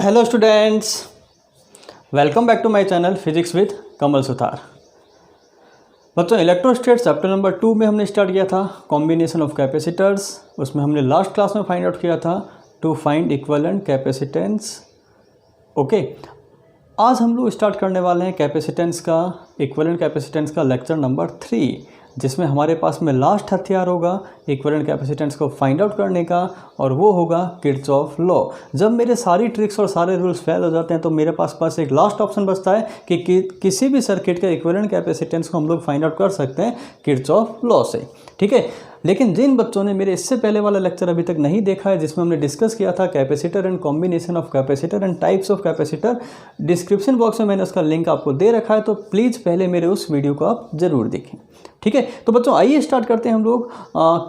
Hello students, welcome back to my channel physics with Kamal Suthar. बच्चों, electrostat chapter number 2 में हमने start किया था कॉम्बिनेशन ऑफ कैपेसिटर्स। उसमें हमने लास्ट क्लास में फाइंड आउट किया था to find equivalent capacitance. Okay, आज हम लोग स्टार्ट करने वाले हैं कैपेसिटेंस का, इक्विवेलेंट कैपेसिटेंस का लेक्चर नंबर 3, जिसमें हमारे पास में लास्ट हथियार होगा इक्विवेलेंट कैपेसिटेंस को फाइंड आउट करने का, और वो होगा किरचॉफ लॉ। जब मेरे सारी ट्रिक्स और सारे रूल्स फेल हो जाते हैं तो मेरे पास एक लास्ट ऑप्शन बचता है कि किसी भी सर्किट का इक्विवेलेंट कैपेसिटेंस को हम लोग फाइंड आउट कर सकते हैं किरचॉफ लॉ से। ठीक है, लेकिन जिन बच्चों ने मेरे इससे पहले वाला लेक्चर अभी तक नहीं देखा है, जिसमें हमने डिस्कस किया था capacitor and combination of capacitor and types of capacitor, description box में मैंने उसका लिंक आपको दे रखा है, तो प्लीज़ पहले मेरे उस वीडियो को आप ज़रूर देखें। ठीक है, तो बच्चों आइए स्टार्ट करते हैं हम लोग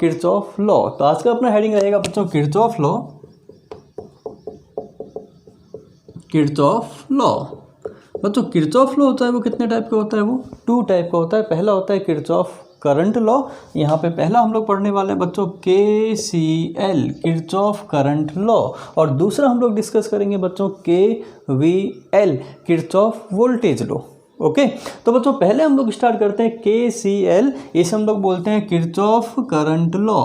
किरचॉफ लॉ। तो आज का अपना हेडिंग रहेगा बच्चों किरचॉफ लॉ। किरचॉफ लॉ बच्चों, किरचॉफ लॉ होता है वो कितने टाइप का होता है? वो 2 टाइप का होता है। पहला होता है किरचॉफ करंट लॉ। यहाँ पे पहला हम लोग पढ़ने वाले हैं बच्चों KCL, किरचॉफ करंट लॉ, और दूसरा हम लोग डिस्कस करेंगे बच्चों KVL, Kirchhoff voltage law. Okay, तो बच्चों पहले हम लोग स्टार्ट करते हैं KCL, इसे हम लोग बोलते हैं Kirchhoff current law.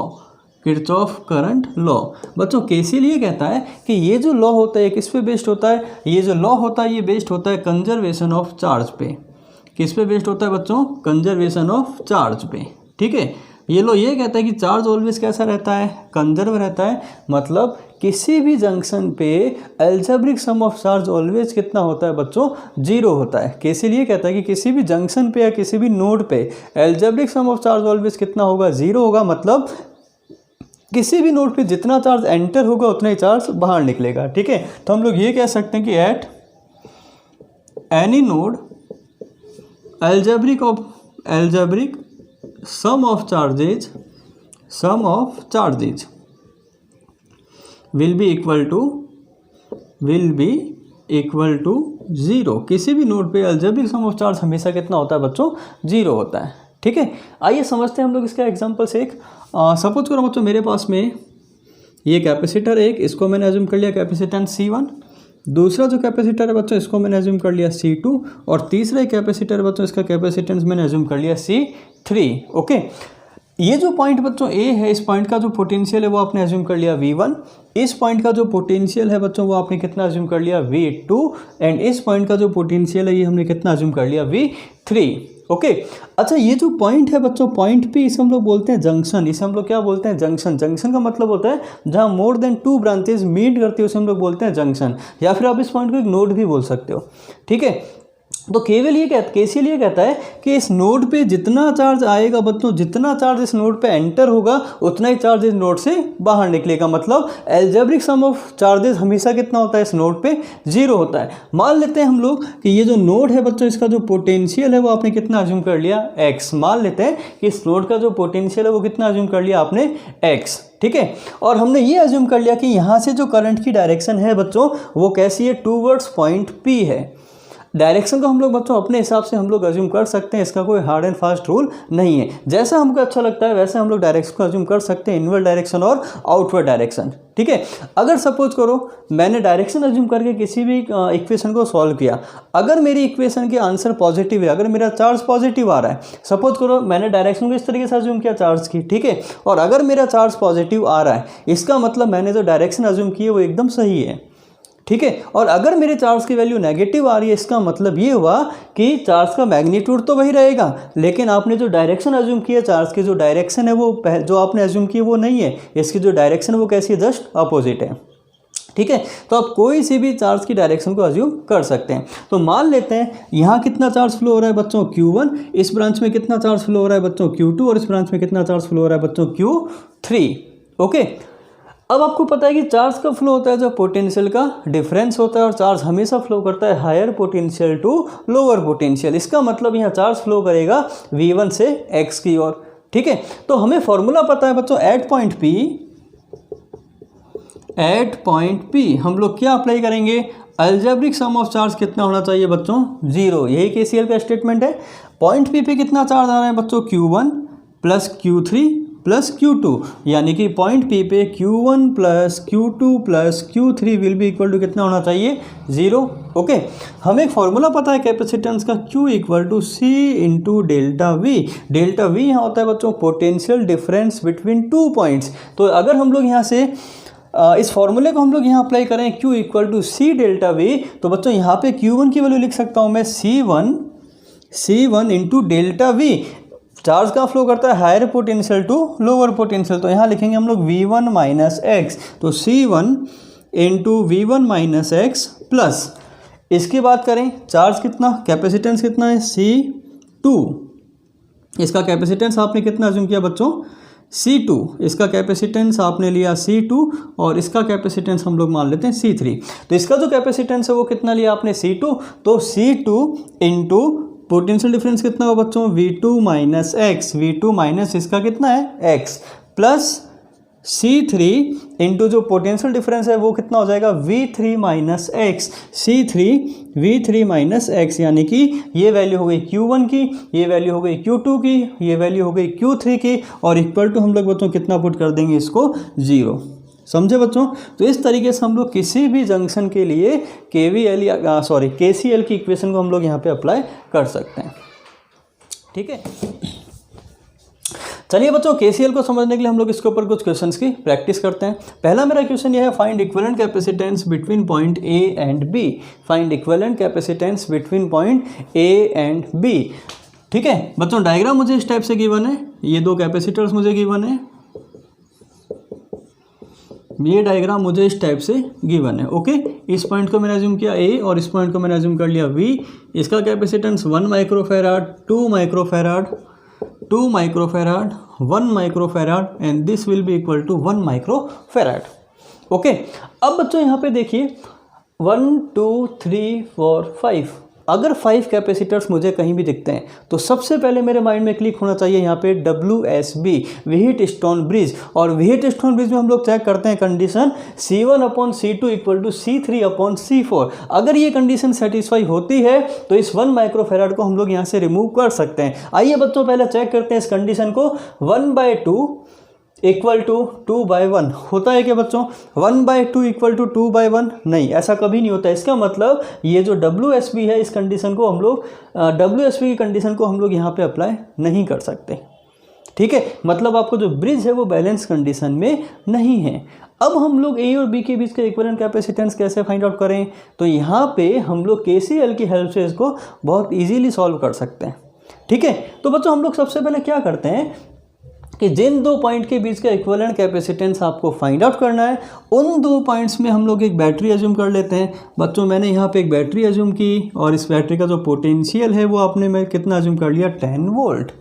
Kirchhoff current law बच्चों, KCL ये कहता है कि ये जो लॉ होता है किस पे बेस्ड होता है? ये जो लॉ होता है ये बेस्ड होता है कंजर्वेशन ऑफ चार्ज पे। किस पे बेस्ड होता है बच्चों? कंजर्वेशन ऑफ चार्ज पे। ठीक है, ये लो ये कहता है कि चार्ज ऑलवेज कैसा रहता है? कंजर्व रहता है। मतलब किसी भी जंक्शन पे algebraic sum of charge always कितना होता है बच्चों? 0 होता है। KCL ये कहता है कि किसी भी जंक्शन पे या किसी भी नोड पे algebraic sum of charge always कितना होगा? 0 होगा। मतलब किसी भी नोड पे जितना चार्ज एंटर होगा उतना ही चार्ज बाहर निकलेगा। ठीक है, तो हम लोग ये कह सकते हैं कि at any node algebraic sum of charges will be equal to 0। किसी भी नोड पे एल्जेब्रिक सम ऑफ चार्ज हमेशा कितना होता है बच्चों? 0 होता है। ठीक है, आइए समझते हैं हम लोग इसका एग्जांपल से। एक सपोज करो बच्चों मेरे पास में ये कैपेसिटर एक, इसको मैंने अज्यूम कर लिया कैपेसिटेंस C1। दूसरा जो कैपेसिटर है बच्चों इसको मैंने अज्यूम कर लिया C2, और तीसरा कैपेसिटर है बच्चों इसका कैपेसिटेंस मैंने अज्यूम कर लिया C3। ओके, ये जो पॉइंट बच्चों A है, इस पॉइंट का जो पोटेंशियल है वो आपने अज्यूम कर लिया V1। इस पॉइंट का जो पोटेंशियल है बच्चों वो आपने कितना अज्यूम कर लिया? V2। एंड इस पॉइंट का जो पोटेंशियल है ये हमने कितना अज्यूम कर लिया? V3। ओके, अच्छा ये जो पॉइंट है बच्चों, पॉइंट P, इसे हम लोग बोलते हैं जंक्शन। इसे हम लोग क्या बोलते हैं? जंक्शन। जंक्शन का मतलब होता है जहाँ मोर देन 2 ब्रांचेज मीट करती है उसे हम लोग बोलते हैं जंक्शन, या फिर आप इस पॉइंट को एक नोड भी बोल सकते हो। ठीक है, तो KCL ये कहता है कि इस नोड पे जितना चार्ज आएगा बच्चों, जितना चार्ज इस नोड पे एंटर होगा उतना ही चार्ज इस नोड से बाहर निकलेगा। मतलब एल्जेब्रिक सम ऑफ चार्जेस हमेशा कितना होता है? इस नोड पे 0 होता है। मान लेते हैं हम लोग कि ये जो नोड है बच्चों इसका जो पोटेंशियल है वो आपने कितना अज्यूम कर लिया? X। मान लेते हैं कि इस नोड का जो पोटेंशियल है वो कितना अज्यूम कर लिया आपने? X। ठीक है, और हमने ये अज्यूम कर लिया कि यहाँ से जो करंट की डायरेक्शन है बच्चों वो कैसी है? टूवर्ड्स पॉइंट P है। डायरेक्शन को हम लोग बच्चों अपने हिसाब से हम लोग अज्यूम कर सकते हैं, इसका कोई हार्ड एंड फास्ट रूल नहीं है। जैसा हमको अच्छा लगता है वैसे हम लोग डायरेक्शन को अज्यूम कर सकते हैं, इनवर्ड डायरेक्शन और आउटवर्ड डायरेक्शन। ठीक है, अगर सपोज करो मैंने डायरेक्शन अज्यूम करके किसी भी इक्वेशन को सॉल्व किया, अगर मेरी इक्वेशन के आंसर पॉजिटिव है, अगर मेरा चार्ज पॉजिटिव आ रहा है, सपोज करो मैंने डायरेक्शन को इस तरीके से अज्यूम किया चार्ज की। ठीक है, और अगर मेरा चार्ज पॉजिटिव आ रहा है इसका मतलब मैंने जो डायरेक्शन अज्यूम की है वो एकदम सही है। ठीक है, और अगर मेरे चार्ज की वैल्यू नेगेटिव आ रही है इसका मतलब ये हुआ कि चार्ज का मैग्नीट्यूड तो वही रहेगा, लेकिन आपने जो डायरेक्शन अज्यूम की है, चार्ज की जो डायरेक्शन है वो जो आपने अज्यूम की है वो नहीं है, इसकी जो डायरेक्शन है वो कैसी है? जस्ट अपोजिट है। ठीक है, तो आप कोई सी भी चार्ज की डायरेक्शन को अज्यूम कर सकते हैं। तो मान लेते हैं यहाँ कितना चार्ज फ्लो हो रहा है बच्चों? Q1। इस ब्रांच में कितना चार्ज फ्लो हो रहा है बच्चों? Q2। और इस ब्रांच में कितना चार्ज फ्लो हो रहा है बच्चों? Q3। ओके, अब आपको पता है कि चार्ज का फ्लो होता है जब पोटेंशियल का डिफरेंस होता है, और चार्ज हमेशा फ्लो करता है higher potential to lower potential. इसका मतलब यहाँ चार्ज फ्लो करेगा V1 से X की ओर। ठीक है, तो हमें फॉर्मूला पता है बच्चों, एट पॉइंट P हम लोग क्या अप्लाई करेंगे? एल्जेब्रिक सम ऑफ चार्ज कितना होना चाहिए बच्चों? 0। यही KCL का स्टेटमेंट है। पॉइंट P पे कितना चार्ज आ रहा है बच्चों? Q1 plus Q3 plus Q2, यानी कि पॉइंट P पे Q1 plus Q2 plus Q3 will be equal to कितना होना चाहिए, 0। ओके, हमें एक फॉर्मूला पता है कैपेसिटेंस का, Q equal to C into delta V. Delta V यहाँ होता है बच्चों पोटेंशियल डिफरेंस बिटवीन 2 पॉइंट्स। तो अगर हम लोग यहाँ से इस फॉर्मूले को हम लोग यहाँ अप्लाई करें Q equal to C delta V, तो बच्चों यहाँ पे Q1 की वैल्यू लिख सकता हूँ मैं C1 into delta V. Charge का फ्लो करता है higher potential to lower potential, तो यहाँ लिखेंगे हम लोग V1 माइनस एक्स, तो C1 into V1 minus x plus, इसकी बात करें चार्ज कितना, कैपेसिटेंस कितना है C2, इसका कैपेसिटेंस आपने कितना अज्यूम किया बच्चों, C2, इसका कैपेसिटेंस आपने लिया C2 और इसका कैपेसिटेंस हम लोग मान लेते हैं C3। तो इसका जो कैपेसिटेंस है वो कितना लिया आपने C2, तो C2 इंटू पोटेंशियल डिफरेंस कितना होगा बच्चों, V2 minus x, V2 minus इसका कितना है x, प्लस C3 इंटू जो पोटेंशियल डिफरेंस है वो कितना हो जाएगा V3 minus x, C3 V3 minus x, यानी कि ये वैल्यू हो गई Q1 की, ये वैल्यू हो गई Q2 की, ये वैल्यू हो गई Q3 की, और इक्वल टू हम लोग बच्चों कितना पुट कर देंगे इसको, 0। समझे बच्चों। तो इस तरीके से हम लोग किसी भी जंक्शन के लिए KCL की इक्वेशन को हम लोग यहाँ पे अप्लाई कर सकते हैं। ठीक है, चलिए बच्चों KCL को समझने के लिए हम लोग इसके ऊपर कुछ क्वेश्चंस की प्रैक्टिस करते हैं। पहला मेरा क्वेश्चन ये है, find equivalent capacitance between point A and B। Find equivalent capacitance between point A and B। ठीक है बच्चों, डायग्राम मुझे इस टाइप से गिवन है, ये दो कैपेसिटर्स मुझे गिवन है, ये डायग्राम मुझे इस टाइप से गिवन है। ओके, इस पॉइंट को मैंने अज्यूम किया A और इस पॉइंट को मैंने अज्यूम कर लिया V। इसका capacitance 1 microfarad, 2 microfarad, 2 microfarad, 1 microfarad and this will be equal to 1 microfarad. Okay, अब बच्चों यहाँ पे देखिए 1 2 3 4 5, अगर 5 कैपेसिटर्स मुझे कहीं भी दिखते हैं तो सबसे पहले मेरे माइंड में क्लिक होना चाहिए यहाँ पे WSB, व्हीटस्टोन ब्रिज। और व्हीटस्टोन ब्रिज में हम लोग चेक करते हैं condition C1/C2 equal to C3/C4। अगर ये कंडीशन सेटिस्फाई होती है तो इस 1 माइक्रोफैराड को हम लोग यहाँ से रिमूव कर सकते हैं। आइए बच्चों पहले चेक करते हैं इस कंडीशन को। 1/2 इक्वल टू 2/1 होता है क्या बच्चों? 1/2 इक्वल टू 2/1 नहीं, ऐसा कभी नहीं होता। इसका मतलब ये जो WSB है इस कंडीशन को हम लोग WSB की कंडीशन को हम लोग यहाँ पे अप्लाई नहीं कर सकते। ठीक है, मतलब आपको जो ब्रिज है वो बैलेंस कंडीशन में नहीं है। अब हम लोग A और B के बीच का इक्विवेलेंट कैपेसिटेंस कैसे फाइंड आउट करें? तो यहाँ पे हम लोग KCL की हेल्प से इसको बहुत ईजीली सॉल्व कर सकते हैं। ठीक है, तो बच्चों हम लोग सबसे पहले क्या करते हैं कि जिन दो पॉइंट के बीच का इक्विवेलेंट कैपेसिटेंस आपको फाइंड आउट करना है, उन दो पॉइंट्स में हम लोग एक बैटरी अज्यूम कर लेते हैं। बच्चों मैंने यहाँ पे एक बैटरी अज्यूम की और इस बैटरी का जो पोटेंशियल है वो आपने मैं कितना अज्यूम कर लिया, 10 वोल्ट।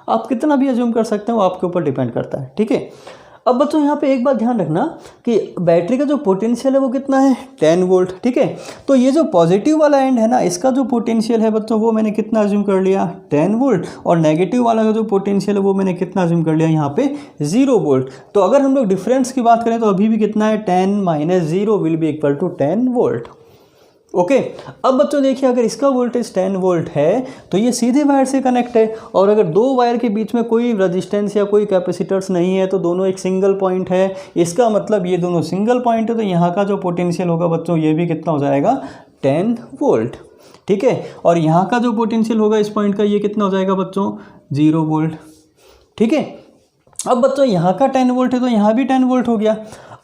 आप कितना भी अज्यूम कर सकते हैं, वो आपके ऊपर डिपेंड करता है। ठीक है, अब बच्चों यहाँ पे एक बात ध्यान रखना कि बैटरी का जो पोटेंशियल है वो कितना है, 10 वोल्ट। ठीक है, तो ये जो पॉजिटिव वाला एंड है ना, इसका जो पोटेंशियल है बच्चों वो मैंने कितना अज्यूम कर लिया, 10 वोल्ट। और नेगेटिव वाला का जो पोटेंशियल है वो मैंने कितना अज्यूम कर लिया, यहाँ पे 0 वोल्ट। तो अगर हम लोग डिफरेंस की बात करें तो अभी भी कितना है, 10 - 0 will be equal to 10 volt. Okay, अब बच्चों देखिए अगर इसका वोल्टेज 10 वोल्ट है तो ये सीधे वायर से कनेक्ट है, और अगर दो वायर के बीच में कोई रेजिस्टेंस या कोई कैपेसिटर्स नहीं है तो दोनों एक सिंगल पॉइंट है। इसका मतलब ये दोनों सिंगल पॉइंट है, तो यहाँ का जो पोटेंशियल होगा बच्चों ये भी कितना हो जाएगा, 10 वोल्ट। ठीक है, और यहाँ का जो पोटेंशियल होगा इस पॉइंट का ये कितना हो जाएगा बच्चों, 0 वोल्ट। ठीक है, अब बच्चों यहाँ का 10 वोल्ट है तो यहाँ भी 10 वोल्ट हो गया।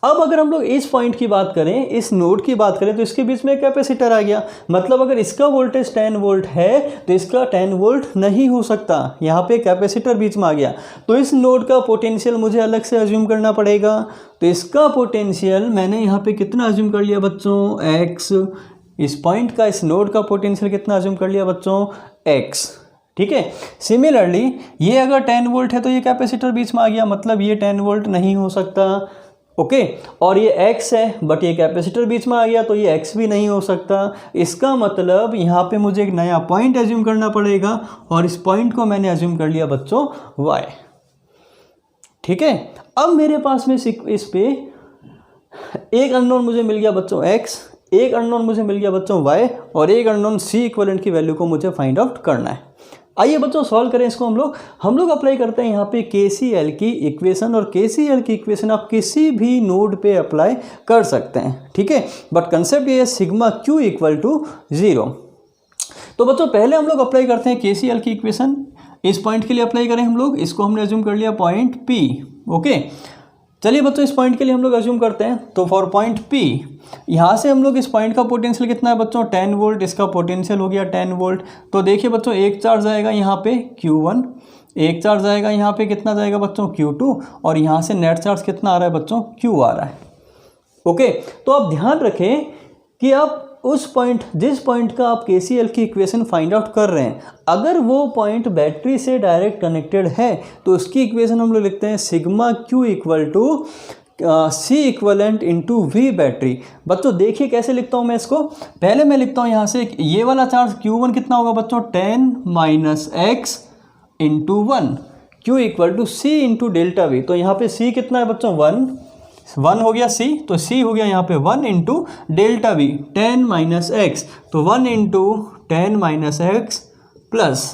अब अगर हम लोग इस पॉइंट की बात करें, इस नोड की बात करें, तो इसके बीच में कैपेसिटर आ गया। मतलब अगर इसका वोल्टेज 10 वोल्ट है तो इसका 10 वोल्ट नहीं हो सकता, यहाँ पे कैपेसिटर बीच में आ गया। तो इस नोड का पोटेंशियल मुझे अलग से अज्यूम करना पड़ेगा। तो इसका पोटेंशियल मैंने यहाँ पे कितना अज्यूम कर लिया बच्चों, x। इस पॉइंट का, इस नोड का पोटेंशियल कितना अज्यूम कर लिया बच्चों, x। ठीक है, सिमिलरली ये अगर 10 वोल्ट है तो ये कैपेसिटर बीच में आ गया, मतलब ये 10 वोल्ट नहीं हो सकता। ओके, और ये x है बट ये कैपेसिटर बीच में आ गया तो ये x भी नहीं हो सकता। इसका मतलब यहाँ पे मुझे एक नया पॉइंट अज्यूम करना पड़ेगा, और इस पॉइंट को मैंने अज्यूम कर लिया बच्चों y। ठीक है, अब मेरे पास में इस पे एक अननोन मुझे मिल गया बच्चों x, एक अननोन मुझे मिल गया बच्चों y, और एक अननोन C इक्विवेलेंट की वैल्यू को मुझे फाइंड आउट करना है। आइए बच्चों सॉल्व करें इसको। हम लोग अप्लाई करते हैं यहाँ पे KCL की इक्वेशन, और KCL की इक्वेशन आप किसी भी नोड पे अप्लाई कर सकते हैं, ठीक है। बट कंसेप्ट ये है सिग्मा Q इक्वल टू 0। तो बच्चों पहले हम लोग अप्लाई करते हैं KCL की इक्वेशन। इस पॉइंट के लिए अप्लाई करें हम लोग, इसको हमने अज्यूम कर लिया पॉइंट P, ओके। चलिए बच्चों इस पॉइंट के लिए हम लोग अज्यूम करते हैं, तो फॉर पॉइंट P यहाँ से हम लोग इस पॉइंट का पोटेंशियल कितना है बच्चों 10 वोल्ट, इसका पोटेंशियल हो गया 10 वोल्ट। तो देखिए बच्चों एक चार्ज आएगा यहाँ पे Q1, एक चार्ज आएगा यहाँ पे कितना जाएगा बच्चों Q2, और यहाँ से नेट चार्ज कितना आ रहा है बच्चों Q आ रहा है, ओके। तो आप ध्यान रखें कि आप उस पॉइंट, जिस पॉइंट का आप KCL की इक्वेशन फाइंड आउट कर रहे हैं, अगर वो पॉइंट बैटरी से डायरेक्ट कनेक्टेड है तो उसकी इक्वेशन हम लोग लिखते हैं sigma Q equal to C equivalent into V battery. बच्चों देखिए कैसे लिखता हूँ मैं इसको। पहले मैं लिखता हूँ यहाँ से ये वाला चार्ज Q1 कितना होगा बच्चों 10 minus x into 1, Q equal to C into delta V। तो यहाँ पे C कितना है बच्चों 1 हो गया C, तो C हो गया यहाँ पे 1 into delta V 10 minus x, तो 1 इंटू 10 माइनस एक्स प्लस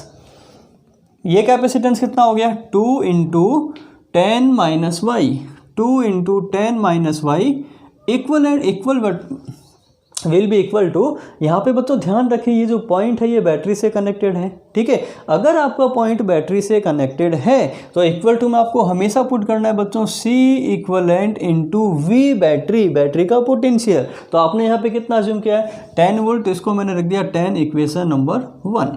ये कैपेसिटेंस कितना हो गया 2 into 10 minus y, 2 into 10 minus y equal will be equal to, यहाँ पे बच्चों ध्यान रखिए ये जो पॉइंट है ये बैटरी से कनेक्टेड है, ठीक है। अगर आपका पॉइंट बैटरी से कनेक्टेड है तो इक्वल टू में आपको हमेशा पुट करना है बच्चों C equivalent into V battery का पोटेंशियल। तो आपने यहाँ पे कितना अज्यूम किया है 10 वोल्ट, तो इसको मैंने रख दिया 10 इक्वेशन नंबर 1,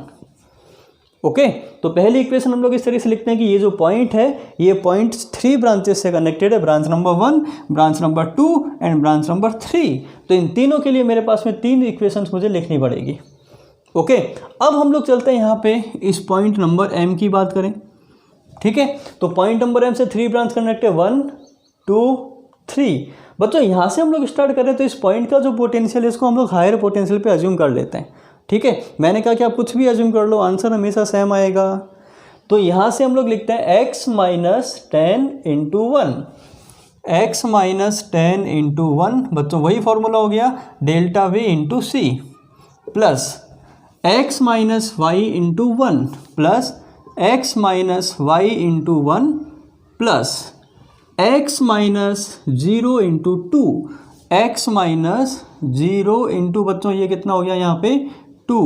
ओके। तो पहली इक्वेशन हम लोग इस तरीके से लिखते हैं कि ये जो पॉइंट है ये पॉइंट 3 ब्रांचेस से कनेक्टेड है, branch number 1, branch number 2 and branch number 3। तो इन तीनों के लिए मेरे पास में 3 इक्वेशंस मुझे लिखनी पड़ेगी, ओके। अब हम लोग चलते हैं यहाँ पे इस पॉइंट नंबर M की बात करें, ठीक है। तो पॉइंट नंबर M से 3 ब्रांच कनेक्टेड 1 2 3। बच्चों यहाँ से हम लोग स्टार्ट करें तो इस पॉइंट का जो पोटेंशियल है इसको हम लोग हायर पोटेंशियल पे अज्यूम कर लेते हैं, ठीक है। मैंने कहा कि आप कुछ भी अज्यूम कर लो, आंसर हमेशा सेम आएगा। तो यहाँ से हम लोग लिखते हैं x minus 10 into 1, x minus 10 into 1, बच्चों वही फॉर्मूला हो गया delta V into C, plus x minus y into 1 plus x minus y into 1 plus x minus 0 into 2, x minus 0 into बच्चों ये कितना हो गया यहाँ पे 2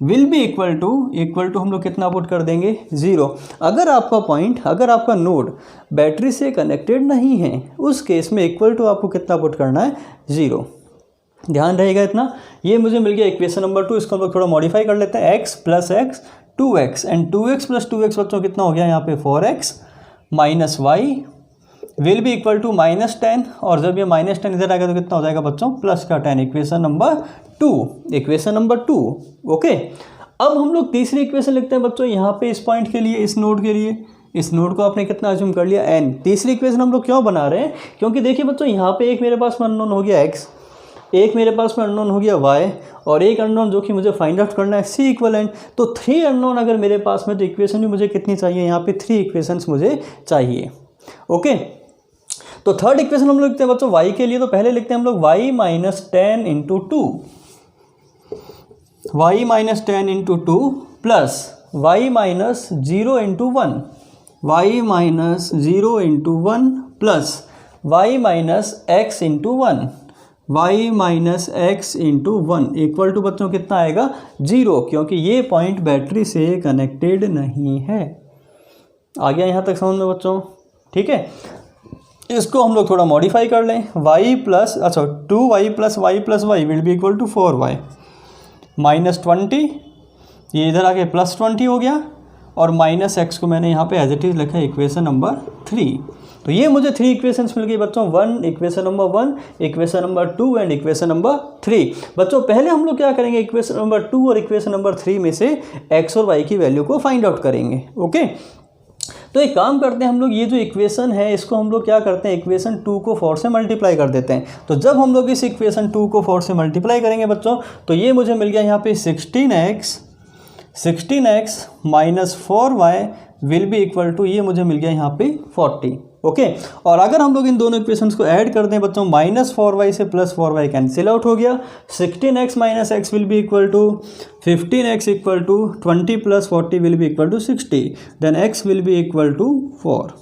विल बी इक्वल टू हम लोग कितना पुट कर देंगे 0। अगर आपका पॉइंट, अगर आपका नोड बैटरी से कनेक्टेड नहीं है उस केस में इक्वल टू आपको कितना पुट करना है 0। ध्यान रहेगा इतना। ये मुझे मिल गया इक्वेशन नंबर 2, इसको हम लोग थोड़ा मॉडिफाई कर लेते हैं, x plus x 2x and 2x plus 2x बच्चों कितना हो गया यहाँ पे 4x minus y will be equal to minus 10, और जब ये माइनस 10 इधर आएगा तो कितना हो जाएगा बच्चों प्लस का 10, इक्वेशन नंबर 2, ओके। अब हम लोग तीसरी इक्वेशन लिखते हैं बच्चों यहाँ पे इस पॉइंट के लिए, इस नोड के लिए। इस नोड को आपने कितना अज्यूम कर लिया n। तीसरी इक्वेशन हम लोग क्यों बना रहे हैं, क्योंकि देखिए बच्चों यहाँ पे एक मेरे पास में अननोन हो गया x, एक मेरे पास में अननोन हो गया y, और एक अननोन जो कि मुझे फाइंड आउट करना है C इक्वलेंट। तो 3 अननोन अगर मेरे पास में, तो इक्वेशन भी मुझे कितनी चाहिए यहाँ पे 3 इक्वेशंस मुझे चाहिए, ओके। तो थर्ड इक्वेशन हम लोग लिखते हैं बच्चों y के लिए। तो पहले लिखते हैं हम लोग y minus 10 into 2, y minus 10 into 2 plus y minus 0 into 1, y minus 0 into 1 plus y minus x into 1, y minus x into 1 equal to बच्चों कितना आएगा 0, क्योंकि ये पॉइंट बैटरी से कनेक्टेड नहीं है। आ गया यहाँ तक समझ में बच्चों, ठीक है। इसको हम लोग थोड़ा मॉडिफाई कर लें, y plus 2y plus y will be equal to 4y minus 20, ये इधर आके प्लस 20 हो गया, और माइनस x को मैंने यहाँ पे एज इट इज़ लिखा है इक्वेशन नंबर 3। तो ये मुझे 3 इक्वेशंस मिल गई बच्चों, 1 equation number 1, equation number 2 and equation number 3। बच्चों पहले हम लोग क्या करेंगे, इक्वेशन नंबर 2 और इक्वेशन नंबर 3 में से x और y की वैल्यू को फाइंड आउट करेंगे, ओके। तो एक काम करते हैं हम लोग, ये जो इक्वेशन है इसको हम लोग क्या करते हैं, इक्वेशन 2 को 4 से मल्टीप्लाई कर देते हैं। तो जब हम लोग इस इक्वेशन 2 को 4 से मल्टीप्लाई करेंगे बच्चों, तो ये मुझे मिल गया यहाँ पे 16x minus 4y will be equal to, ये मुझे मिल गया यहाँ पे 40, ओके। और अगर हम लोग इन दोनों इक्वेशंस को ऐड कर दें बच्चों, -4y से +4y कैंसिल आउट हो गया, 16x - x will be equal to 15x equal to 20 + 40 will be equal to 60, then x will be equal to 4,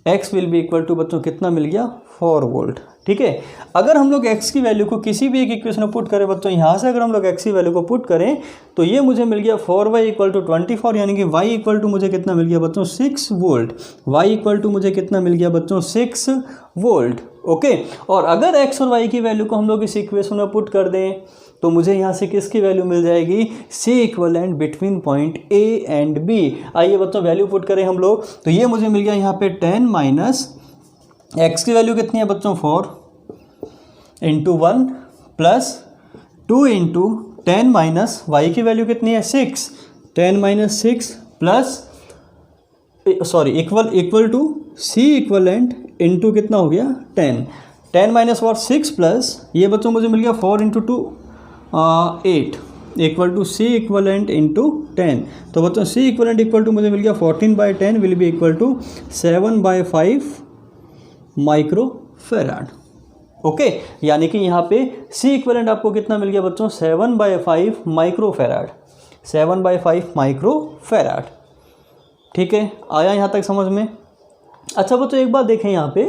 x will be equal to बच्चों कितना मिल गया 4 वोल्ट। ठीक है, अगर हम लोग x की वैल्यू को किसी भी एक इक्वेशन में पुट करें बच्चों, यहाँ से अगर हम लोग x की वैल्यू को पुट करें तो ये मुझे मिल गया 4y इक्वल टू 24, यानी कि y इक्वल टू मुझे कितना मिल गया बच्चों 6 वोल्ट, y इक्वल टू मुझे कितना मिल गया बच्चों 6 वोल्ट। ओके, और अगर x और y की वैल्यू को हम लोग इस इक्वेशन में पुट कर दें तो मुझे यहाँ से किसकी वैल्यू मिल जाएगी, C equivalent between point A and B। आइए बच्चों वैल्यू पुट करें हम लोग, तो ये मुझे मिल गया यहाँ पे 10 माइनस x की वैल्यू कितनी है बच्चों 4 into 1 plus 2 into 10 minus y की वैल्यू कितनी है 6, 10 minus 6 plus equal to C equivalent into कितना हो गया 10, 10 माइनस 6 प्लस ये बच्चों मुझे मिल गया 4 into 2 8 equal to C equivalent into 10। तो बच्चों C इक्वलेंट इक्वल टू मुझे मिल गया 14/10 will be equal to 7/5 microfarad. Okay, यानी कि यहाँ पे C इक्वलेंट आपको कितना मिल गया बच्चों 7/5 माइक्रोफेराड, 7/5 माइक्रोफेराड। ठीक है, आया यहाँ तक समझ में। अच्छा बच्चों एक बात देखें यहाँ पे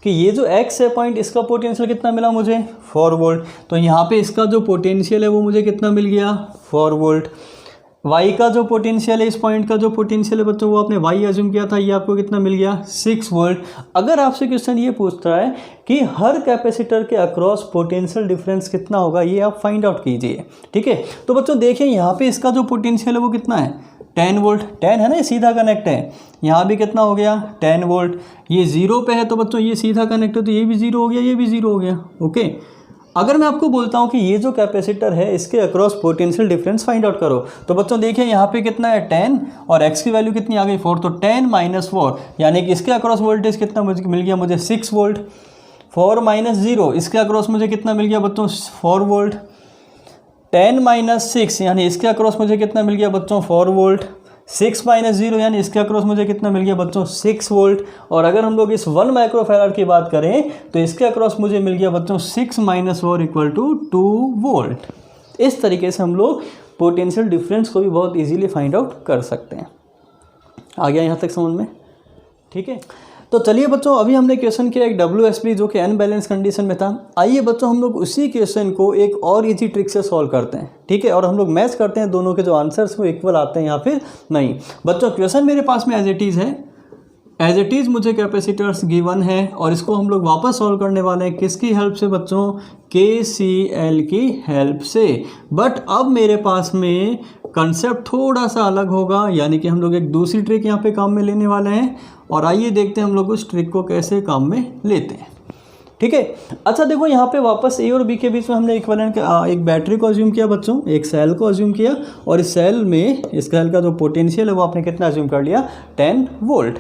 कि ये जो x है पॉइंट, इसका पोटेंशियल कितना मिला मुझे 4 वोल्ट, तो यहाँ पे इसका जो पोटेंशियल है वो मुझे कितना मिल गया 4 वोल्ट। y का जो पोटेंशियल है, इस पॉइंट का जो पोटेंशियल है बच्चों वो आपने y अज्यूम किया था, ये आपको कितना मिल गया 6 वोल्ट। अगर आपसे क्वेश्चन ये पूछता है कि हर कैपेसिटर के अक्रॉस पोटेंशियल डिफरेंस कितना होगा, ये आप फाइंड आउट कीजिए। ठीक है, तो बच्चों देखिए यहाँ पे इसका जो पोटेंशियल है वो कितना है 10 वोल्ट, 10 है ना, ये सीधा कनेक्ट है। यहाँ भी कितना हो गया 10 वोल्ट, ये 0 पे है तो बच्चों ये सीधा कनेक्ट है तो ये भी 0 हो गया, ये भी 0 हो गया। ओके, अगर मैं आपको बोलता हूँ कि ये जो कैपेसिटर है इसके across potential difference find out करो, तो बच्चों देखिए यहाँ पे कितना है 10 और x की वैल्यू कितनी आ गई 4, तो 10 माइनस 4 यानी कि इसके अक्रॉस वोल्टेज कितना मिल गया मुझे 6 वोल्ट। 4 माइनस 0 इसके अक्रॉस मुझे कितना मिल गया बच्चों 4 वोल्ट। 10 माइनस 6 यानी इसके अक्रॉस मुझे कितना मिल गया बच्चों 4 वोल्ट। 6 माइनस 0 यानी इसके अक्रॉस मुझे कितना मिल गया बच्चों 6 वोल्ट। और अगर हम लोग इस 1 माइक्रोफैराड की बात करें तो इसके अक्रॉस मुझे मिल गया बच्चों 6 माइनस 4 इक्वल टू 2 वोल्ट। इस तरीके से हम लोग पोटेंशियल डिफरेंस को भी बहुत इजीली फाइंड आउट कर सकते हैं। आ गया यहाँ तक समझ में? ठीक है, तो चलिए बच्चों अभी हमने क्वेश्चन किया एक WSB जो कि अनबैलेंस कंडीशन में था। आइए बच्चों हम लोग उसी क्वेश्चन को एक और इजी ट्रिक से सॉल्व करते हैं। ठीक है, और हम लोग मैच करते हैं दोनों के जो आंसर्स वो इक्वल आते हैं या फिर नहीं। बच्चों क्वेश्चन मेरे पास में एज इट इज़ है, एज इट इज़ मुझे कैपेसिटर्स गिवन है और इसको हम लोग वापस सॉल्व करने वाले हैं किसकी हेल्प से बच्चों, KCL की हेल्प से। बट अब मेरे पास में कंसेप्ट थोड़ा सा अलग होगा, यानी कि हम लोग एक दूसरी ट्रिक यहाँ पे काम में लेने वाले हैं और आइए देखते हैं हम लोग उस ट्रिक को कैसे काम में लेते हैं। ठीक है, अच्छा देखो यहाँ पे वापस A और B के बीच में हमने इक्विवेलेंट एक बैटरी को अज्यूम किया बच्चों, एक सेल को अज्यूम किया और इस सेल में इस सेल का जो पोटेंशियल है वो आपने कितना अज्यूम कर लिया 10 वोल्ट।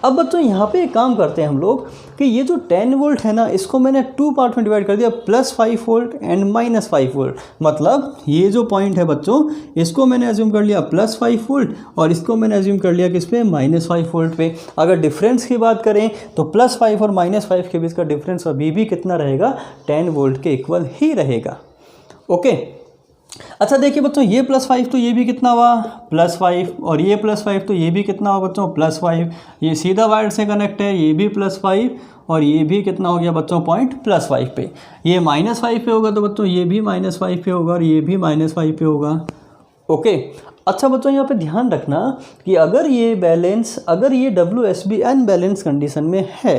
अब बच्चों यहाँ पे एक काम करते हैं हम लोग कि ये जो 10 वोल्ट है ना इसको मैंने 2 पार्ट में डिवाइड कर दिया, +5 वोल्ट एंड -5 वोल्ट। मतलब ये जो पॉइंट है बच्चों इसको मैंने अज्यूम कर लिया +5 वोल्ट और इसको मैंने अज्यूम कर लिया किस पे -5 वोल्ट पे। अगर डिफरेंस की बात करें तो +5 और -5 के बीच का डिफरेंस अभी भी कितना रहेगा 10 वोल्ट के इक्वल ही रहेगा। ओके, अच्छा देखिए बच्चों ये +5 तो ये भी कितना हुआ +5 और ये +5 तो ये भी कितना हुआ बच्चों +5। ये सीधा वायर से कनेक्ट है, ये भी +5 और ये भी कितना हो गया बच्चों पॉइंट +5 पे। ये -5 पे होगा तो बच्चों ये भी -5 पे होगा और ये भी -5 पे होगा। ओके, अच्छा बच्चों यहाँ पे ध्यान रखना कि अगर ये WSB अनबैलेंस कंडीशन में है,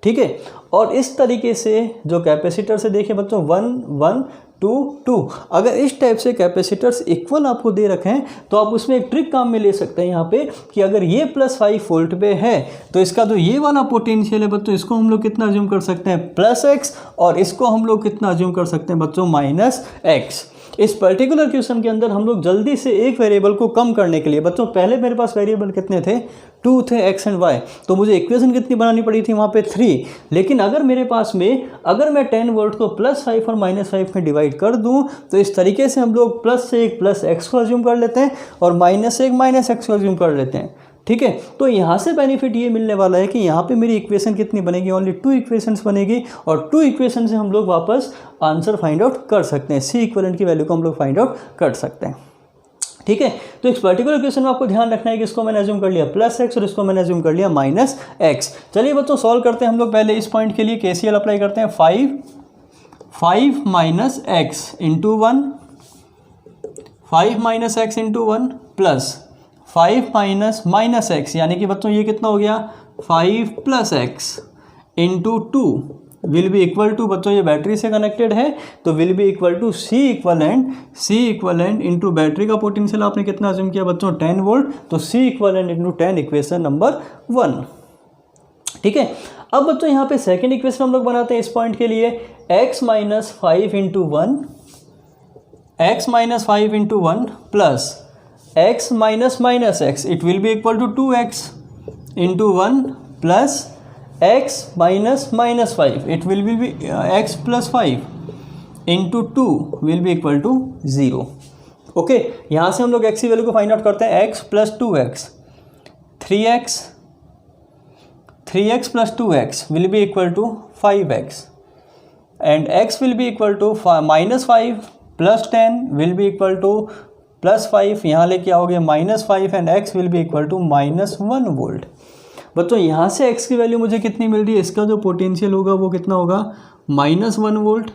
ठीक है, और इस तरीके से जो कैपेसिटर से देखिए बच्चों 1 1 2 2, अगर इस टाइप से कैपेसिटर्स इक्वल आपको दे रखे हैं तो आप उसमें एक ट्रिक काम में ले सकते हैं यहाँ पे कि अगर ये +5 वोल्ट पे है तो इसका जो ये वाला पोटेंशियल है बच्चों इसको हम लोग कितना अज्यूम कर सकते हैं +x और इसको हम लोग कितना अज्यूम कर सकते हैं बच्चों -x। इस पर्टिकुलर क्वेश्चन के अंदर हम लोग जल्दी से एक वेरिएबल को कम करने के लिए बच्चों, पहले मेरे पास वेरिएबल कितने थे 2 थे x एंड y, तो मुझे इक्वेशन कितनी बनानी पड़ी थी वहाँ पे 3। लेकिन अगर मेरे पास में अगर मैं 10 वोल्ट को +5 और -5 में डिवाइड कर दूं तो इस तरीके से हम लोग +1 +x को अज्यूम कर लेते हैं और -1 -x को अज्यूम कर लेते हैं। ठीक है। तो यहाँ से बेनिफिट ये मिलने वाला है कि यहाँ पे मेरी इक्वेशन कितनी बनेगी, ओनली 2 इक्वेशंस बनेगी, और 2 इक्वेशन से हम लोग वापस आंसर फाइंड आउट कर सकते हैं, सी इक्विवेलेंट की वैल्यू को हम लोग फाइंड आउट कर सकते हैं। ठीक है, तो इस पर्टिकुलर इक्वेशन में आपको ध्यान रखना है कि इसको मैंने अज्यूम कर लिया +x और इसको मैंने अज्यूम कर लिया -x। चलिए बच्चों सॉल्व करते हैं हम लोग। पहले इस पॉइंट के लिए KCL अप्लाई करते हैं। 5 minus x into 1, 5 minus x into 1 plus 5 minus x, यानी कि बच्चों ये कितना हो गया 5 plus x into 2 will be equal to, बच्चों ये बैटरी से कनेक्टेड है तो will be equal to C equivalent into battery का पोटेंशियल आपने कितना अज्यूम किया बच्चों 10 वोल्ट, तो C equivalent into 10 equation number 1। ठीक है, अब बच्चों यहाँ पे सेकंड इक्वेशन हम लोग बनाते हैं इस पॉइंट के लिए। x minus 5 into 1, x minus 5 into 1 plus x minus x, it will be equal to 2x into 1 plus x minus 5, it will be x plus 5 into 2 will be equal to 0। Okay, यहाँ से हम लोग x की value को find out करते हैं। x plus 2x, 3x plus 2x will be equal to 5x and x will be equal to -5 plus 10 will be equal to +5, यहाँ लेके आओगे -5 and x will be equal to -1 volt. बच्चों यहाँ से x की value मुझे कितनी मिल रही है, इसका जो पोटेंशियल होगा वो कितना होगा -1 वोल्ट।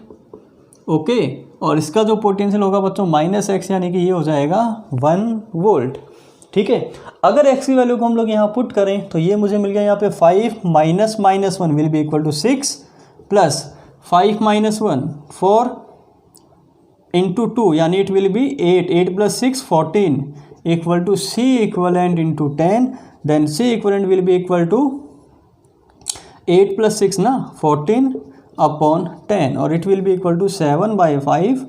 ओके, और इसका जो पोटेंशियल होगा बच्चों -x, यानी कि ये हो जाएगा 1 वोल्ट। ठीक है, अगर x की वैल्यू को हम लोग यहाँ पुट करें तो ये मुझे मिल गया यहाँ पे 5 minus -1 will be equal to 6 plus 5 minus 1 4 into 2, यानी it will be 8 plus 6 14 equal to C equivalent into 10, then C equivalent will be equal to 8 plus 6 ना 14 अपॉन 10, और it will be equal to 7/5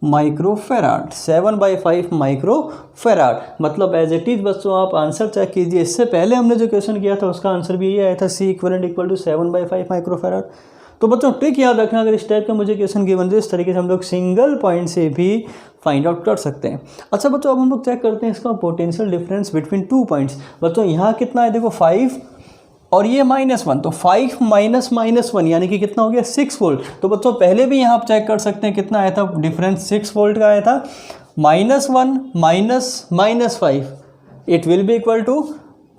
microfarad, 7/5 microfarad. मतलब as it is बच्चों आप answer check कीजिए, इससे पहले हमने जो क्वेश्चन किया था उसका आंसर भी ये आया था, सी इक्वलेंट इक्वल टू 7/5 माइक्रोफेराड। तो बच्चों ट्रिक याद रखना, अगर इस टाइप का मुझे क्वेश्चन गिवन है इस तरीके से हम लोग सिंगल पॉइंट से भी फाइंड आउट कर सकते हैं। अच्छा बच्चों, अब हम लोग चेक करते हैं इसका पोटेंशियल डिफरेंस बिटवीन 2 पॉइंट्स। बच्चों यहाँ कितना है देखो 5 और ये -1, तो 5 माइनस -1 यानी कि कितना हो गया 6 वोल्ट। तो बच्चों पहले भी यहाँ आप चेक कर सकते हैं कितना आया था डिफरेंस, 6 वोल्ट का आया था। -1 minus -5 it will be equal to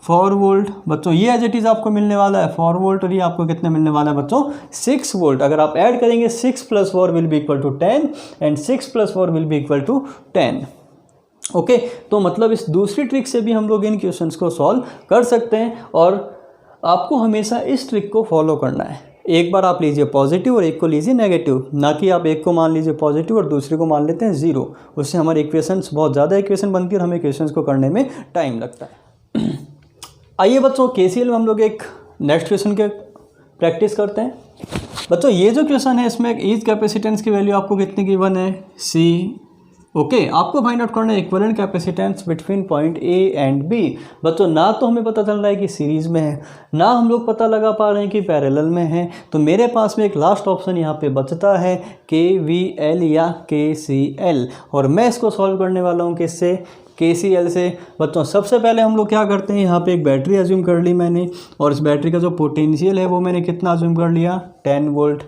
4 volt. बच्चों ये एज इट इज़ आपको मिलने वाला है 4 वोल्ट, और ये आपको कितने मिलने वाला है बच्चों 6 वोल्ट। अगर आप ऐड करेंगे 6 plus 4 will be equal to 10 and 6 plus 4 will be equal to 10। Okay, तो मतलब इस दूसरी ट्रिक से भी हम लोग इन क्वेश्चंस को सॉल्व कर सकते हैं, और आपको हमेशा इस ट्रिक को फॉलो करना है। एक बार आप लीजिए पॉजिटिव और एक को लीजिए नेगेटिव, ना कि आप एक को मान लीजिए पॉजिटिव और दूसरे को मान लेते हैं 0। उससे हमारी इक्वेशंस बहुत ज़्यादा इक्वेशन बनती है और हमें इक्वेशंस को करने में टाइम लगता है। आइए बच्चों KCL में हम लोग एक नेक्स्ट क्वेश्चन के प्रैक्टिस करते हैं। बच्चों ये जो क्वेश्चन है इसमें ईच कैपेसिटेंस की वैल्यू आपको कितनी गिवन है C। ओके, आपको फाइंड आउट करना है equivalent capacitance between point A and B। बच्चों ना तो हमें पता चल रहा है कि सीरीज़ में है, ना हम लोग पता लगा पा रहे हैं कि पैरेलल में है, तो मेरे पास में एक लास्ट ऑप्शन यहाँ पे बचता है KVL या KCL, और मैं इसको सॉल्व करने वाला हूँ किससे, KCL से। बच्चों सबसे पहले हम लोग क्या करते हैं, यहाँ पे एक बैटरी अज्यूम कर ली मैंने, और इस बैटरी का जो पोटेंशियल है वो मैंने कितना अज्यूम कर लिया 10 वोल्ट।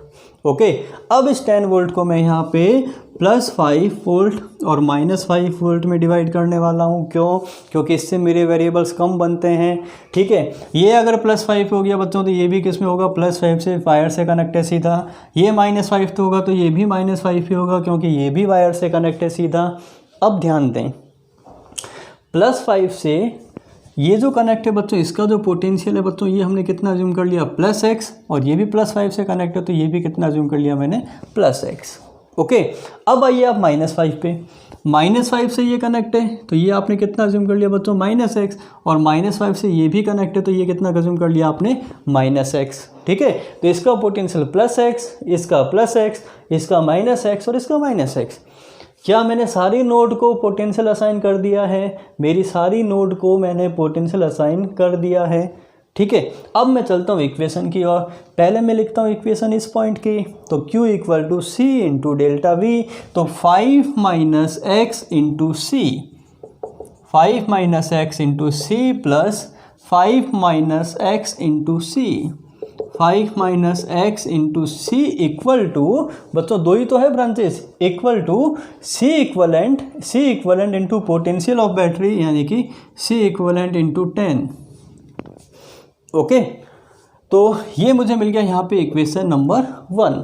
ओके, अब इस 10 वोल्ट को मैं यहाँ पे +5 वोल्ट और -5 वोल्ट में डिवाइड करने वाला हूँ। क्यों? क्योंकि इससे मेरे वेरिएबल्स कम बनते हैं। ठीक है, ये अगर +5 हो गया बच्चों तो ये भी किस में होगा +5 से, वायर से कनेक्ट है सीधा। ये -5 तो होगा तो ये भी -5 ही होगा क्योंकि ये भी वायर से कनेक्ट है सीधा। अब ध्यान दें, +5 से ये जो कनेक्ट है बच्चों, इसका जो पोटेंशियल है बच्चों ये हमने कितना अज्यूम कर लिया +x, और ये भी +5 से कनेक्ट है तो ये भी कितना अज्यूम कर लिया मैंने +x। ओके, अब आइए आप -5 पे, -5 से ये कनेक्ट है तो ये आपने कितना अज्यूम कर लिया बच्चों -x, और -5 से ये भी कनेक्ट है तो ये कितना अज्यूम कर लिया आपने -x। ठीक है, तो इसका पोटेंशियल +x, इसका +x, इसका -x और इसका -x। क्या मैंने सारी नोड को पोटेंशियल असाइन कर दिया है? मेरी सारी नोड को मैंने पोटेंशियल असाइन कर दिया है। ठीक है, अब मैं चलता हूँ इक्वेशन की ओर। पहले मैं लिखता हूँ इक्वेशन इस पॉइंट की, तो Q equal to C into delta V, तो 5 minus x into C, 5 minus x into C plus 5 minus x into C, 5 minus x into C equal to, बच्चों दो ही तो है branches, equal to C equivalent into potential of battery यानी कि सी equivalent into 10। Okay, तो ये मुझे मिल गया यहाँ पे इक्वेशन नंबर 1।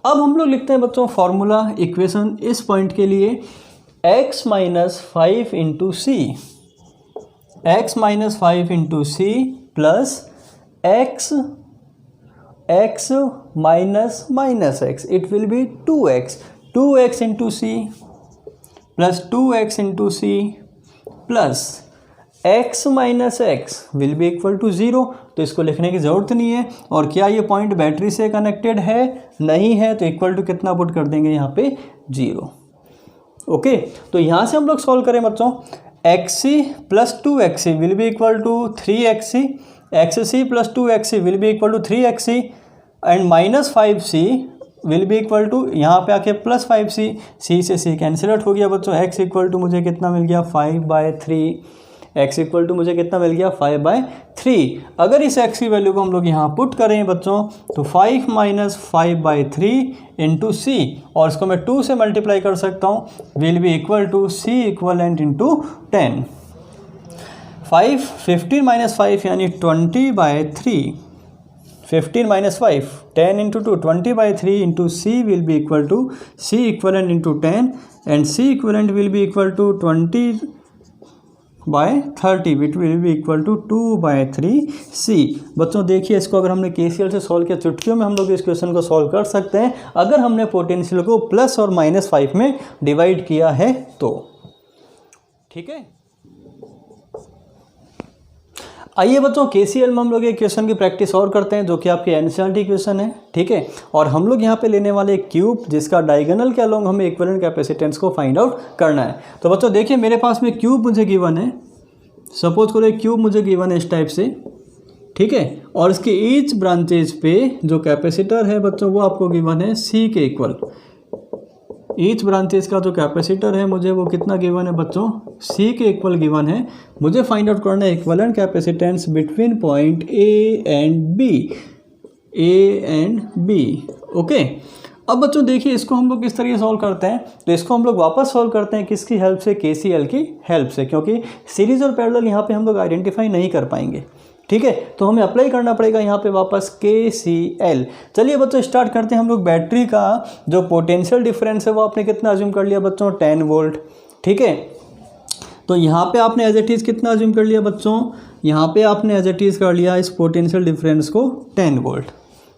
अब हम लोग लिखते हैं बच्चों फॉर्मूला इक्वेशन इस पॉइंट के लिए, x minus 5 into C, X minus 5 into C plus x minus x, it will be 2x into C plus 2x into C plus x minus X will be equal to 0। तो इसको लिखने की ज़रूरत नहीं है। और क्या ये पॉइंट बैटरी से कनेक्टेड है? नहीं है, तो इक्वल टू कितना पुट कर देंगे यहाँ पे 0। ओके, तो यहाँ से हम लोग सॉल्व करें बच्चों, xc plus 2xc will be equal to 3xc, xc plus 2xc will be equal to 3xc and minus 5c will be equal to यहाँ पे आके प्लस 5c, c से c कैंसिल आउट हो गया बच्चों। x इक्वल टू मुझे कितना मिल गया 5/3, x इक्वल टू मुझे कितना मिल गया 5/3। अगर इस x की वैल्यू को हम लोग यहाँ पुट करें बच्चों तो 5 माइनस 5/3 इंटू सी, और इसको मैं 2 से मल्टीप्लाई कर सकता हूँ, will be equal to C equivalent into 10। 15 minus 5 यानी 20/3, 15 minus 5 10 into 2 20/3 into C will be equal to C equivalent into 10 and C equivalent will be equal to 20/30 which will be equal to 2/3c। बच्चों देखिए, इसको अगर हमने KCL से solve किया, चुटकियों में हम लोग इस क्वेश्चन को सॉल्व कर सकते हैं अगर हमने पोटेंशियल को प्लस और माइनस 5 में डिवाइड किया है तो। ठीक है, आइए बच्चों KCL में हम लोग एक क्वेश्चन की प्रैक्टिस और करते हैं जो कि आपके NCERT क्वेश्चन है। ठीक है, और हम लोग यहाँ पे लेने वाले एक क्यूब जिसका डायगोनल के अलोंग हमें इक्विवेलेंट कैपेसिटेंस को फाइंड आउट करना है। तो बच्चों देखिए, मेरे पास में क्यूब मुझे गिवन है, सपोज करो एक क्यूब मुझे गिवन है इस टाइप से। ठीक है, और इसके ईच ब्रांचेज पे जो कैपेसिटर है बच्चों वो आपको गिवन है C के इक्वल। ईच ब्रांचेस का जो कैपेसिटर है मुझे वो कितना गिवन है बच्चों, C के इक्वल गिवन है। मुझे फाइंड आउट करना है equivalent capacitance between point A and B। Okay, अब बच्चों देखिए, इसको हम लोग किस तरीके से सॉल्व करते हैं, तो इसको हम लोग वापस सॉल्व करते हैं किसकी हेल्प से, KCL की हेल्प से, क्योंकि सीरीज और पैरेलल यहाँ पे हम लोग आइडेंटिफाई नहीं कर पाएंगे। ठीक है, तो हमें अप्लाई करना पड़ेगा यहाँ पे वापस KCL। चलिए बच्चों स्टार्ट करते हैं। हम लोग बैटरी का जो पोटेंशियल डिफरेंस है वो आपने कितना अज्यूम कर लिया बच्चों, 10 वोल्ट। ठीक है, तो यहाँ पे आपने एज इट इज़ कितना अज्यूम कर लिया बच्चों, यहाँ पे आपने एज इट इज़ कर लिया इस पोटेंशियल डिफरेंस को 10 वोल्ट।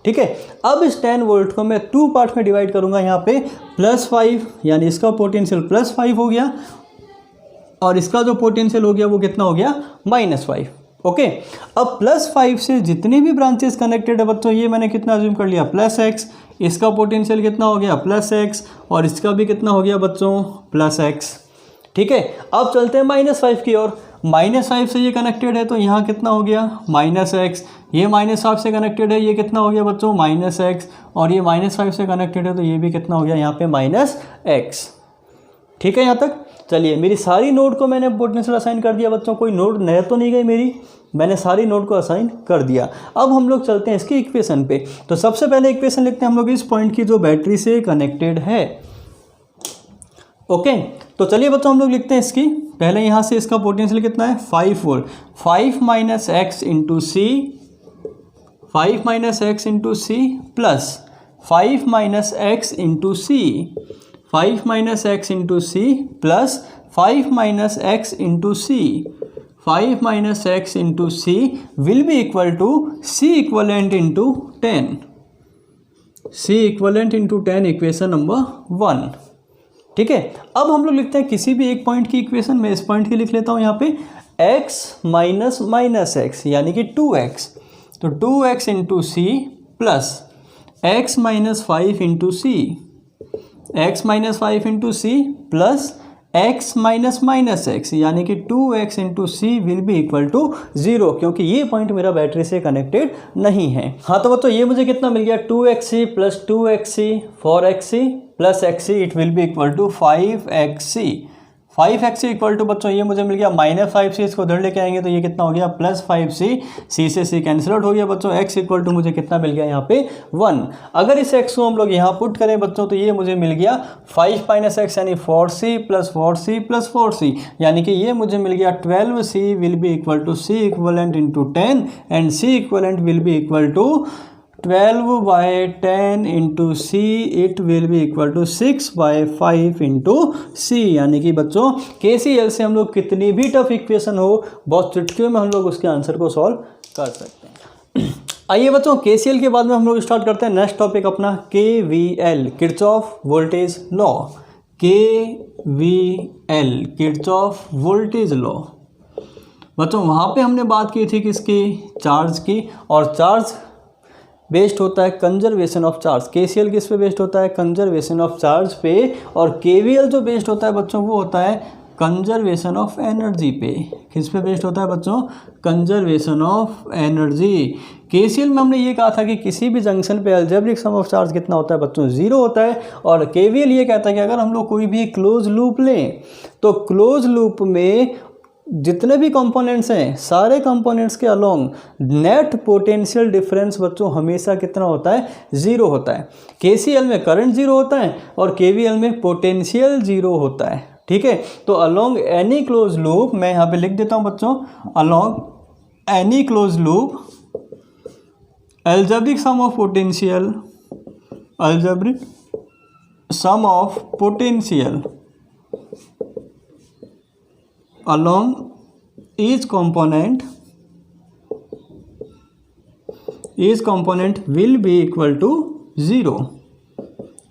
ठीक है, अब इस 10 वोल्ट को मैं 2 पार्ट में डिवाइड करूँगा। यहाँ पे +5 यानी इसका पोटेंशियल +5 हो गया और इसका जो पोटेंशियल हो गया वो कितना हो गया -5। ओके, अब +5 से जितने भी ब्रांचेस कनेक्टेड है बच्चों, ये मैंने कितना अज्यूम कर लिया +x, इसका पोटेंशियल कितना हो गया +x और इसका भी कितना हो गया बच्चों +x। ठीक है, अब चलते हैं -5 की ओर। -5 से ये कनेक्टेड है तो यहाँ कितना हो गया -x, ये -5 से कनेक्टेड है, ये कितना हो गया बच्चों -x, और ये -5 से कनेक्टेड है तो ये भी कितना हो गया यहाँ पे -x। ठीक है, यहाँ तक चलिए, मेरी सारी नोड को मैंने पोटेंशियल असाइन कर दिया बच्चों, कोई नोड नया तो नहीं गई मेरी, मैंने सारी नोड को असाइन कर दिया। अब हम लोग चलते हैं इसकी इक्वेशन पे। तो सबसे पहले इक्वेशन लिखते हैं हम लोग इस पॉइंट की जो बैटरी से कनेक्टेड है। ओके, तो चलिए बच्चों हम लोग लिखते हैं इसकी, पहले यहाँ से इसका पोटेंशियल कितना है 5 volt, 5 minus x into C, 5 minus x into C plus 5 minus x into C, 5 minus x into C plus 5 minus x into C, 5 minus x into C will be equal to C equivalent into 10, C equivalent into 10 equation number 1। ठीक है, अब हम लोग लिखते हैं किसी भी एक पॉइंट की इक्वेशन, मैं इस पॉइंट की लिख लेता हूँ यहाँ पे x माइनस माइनस एक्स यानी कि 2x, तो 2x इंटू सी plus x minus 5 into c, x minus 5 into सी plus x minus minus x यानी कि 2x into C will be equal to 0, क्योंकि ये पॉइंट मेरा बैटरी से कनेक्टेड नहीं है। हाँ, तो ये मुझे कितना मिल गया 2xc plus 2xc 4xc plus xc, it will be equal to 5xc, 5x equal to बच्चों ये मुझे मिल गया -5c, इसको उधर लेके आएंगे तो ये कितना हो गया +5c, c से c कैंसिल आउट हो गया बच्चों। x इक्वल टू मुझे कितना मिल गया यहाँ पे 1। अगर इस x को हम लोग यहाँ पुट करें बच्चों तो ये मुझे मिल गया 5 - x यानी 4c + 4c + 4c, यानी कि ये मुझे मिल गया 12c will be equal to c equivalent into 10 and c equivalent will be equal to 12/10 into c, it will be equal to 6/5 into c. यानी कि बच्चों KCL से हम लोग कितनी भी टफ इक्वेशन हो बहुत चुटकियों में हम लोग उसके आंसर को सॉल्व कर सकते हैं। आइए बच्चों KCL के बाद में हम लोग स्टार्ट करते हैं नेक्स्ट टॉपिक अपना KVL, Kirchhoff voltage law. KVL, Kirchhoff voltage law. बच्चों वहाँ पे हमने बात की थी किसकी, चार्ज की, और चार्ज बेस्ड होता है कंजर्वेशन ऑफ चार्ज। KCL किस पे बेस्ड होता है, कंजर्वेशन ऑफ चार्ज पे, और KVL जो बेस्ड होता है बच्चों वो होता है कंजर्वेशन ऑफ एनर्जी पे। किस पे बेस्ड होता है बच्चों, कंजर्वेशन ऑफ एनर्जी। KCL में हमने ये कहा था कि किसी भी जंक्शन पे अलजेब्रिक सम ऑफ चार्ज कितना होता है बच्चों, 0 होता है। और KVL ये कहता है कि अगर हम लोग कोई भी क्लोज लूप लें तो क्लोज लूप में जितने भी कंपोनेंट्स हैं सारे कंपोनेंट्स के अलोंग नेट पोटेंशियल डिफरेंस बच्चों हमेशा कितना होता है, 0 होता है। KCL में करंट 0 होता है और KVL में पोटेंशियल 0 होता है। ठीक है, तो अलोंग एनी क्लोज लूप, मैं यहाँ पे लिख देता हूँ बच्चों, along any close loop algebraic sum of potential, algebraic sum of potential along each component will be equal to 0,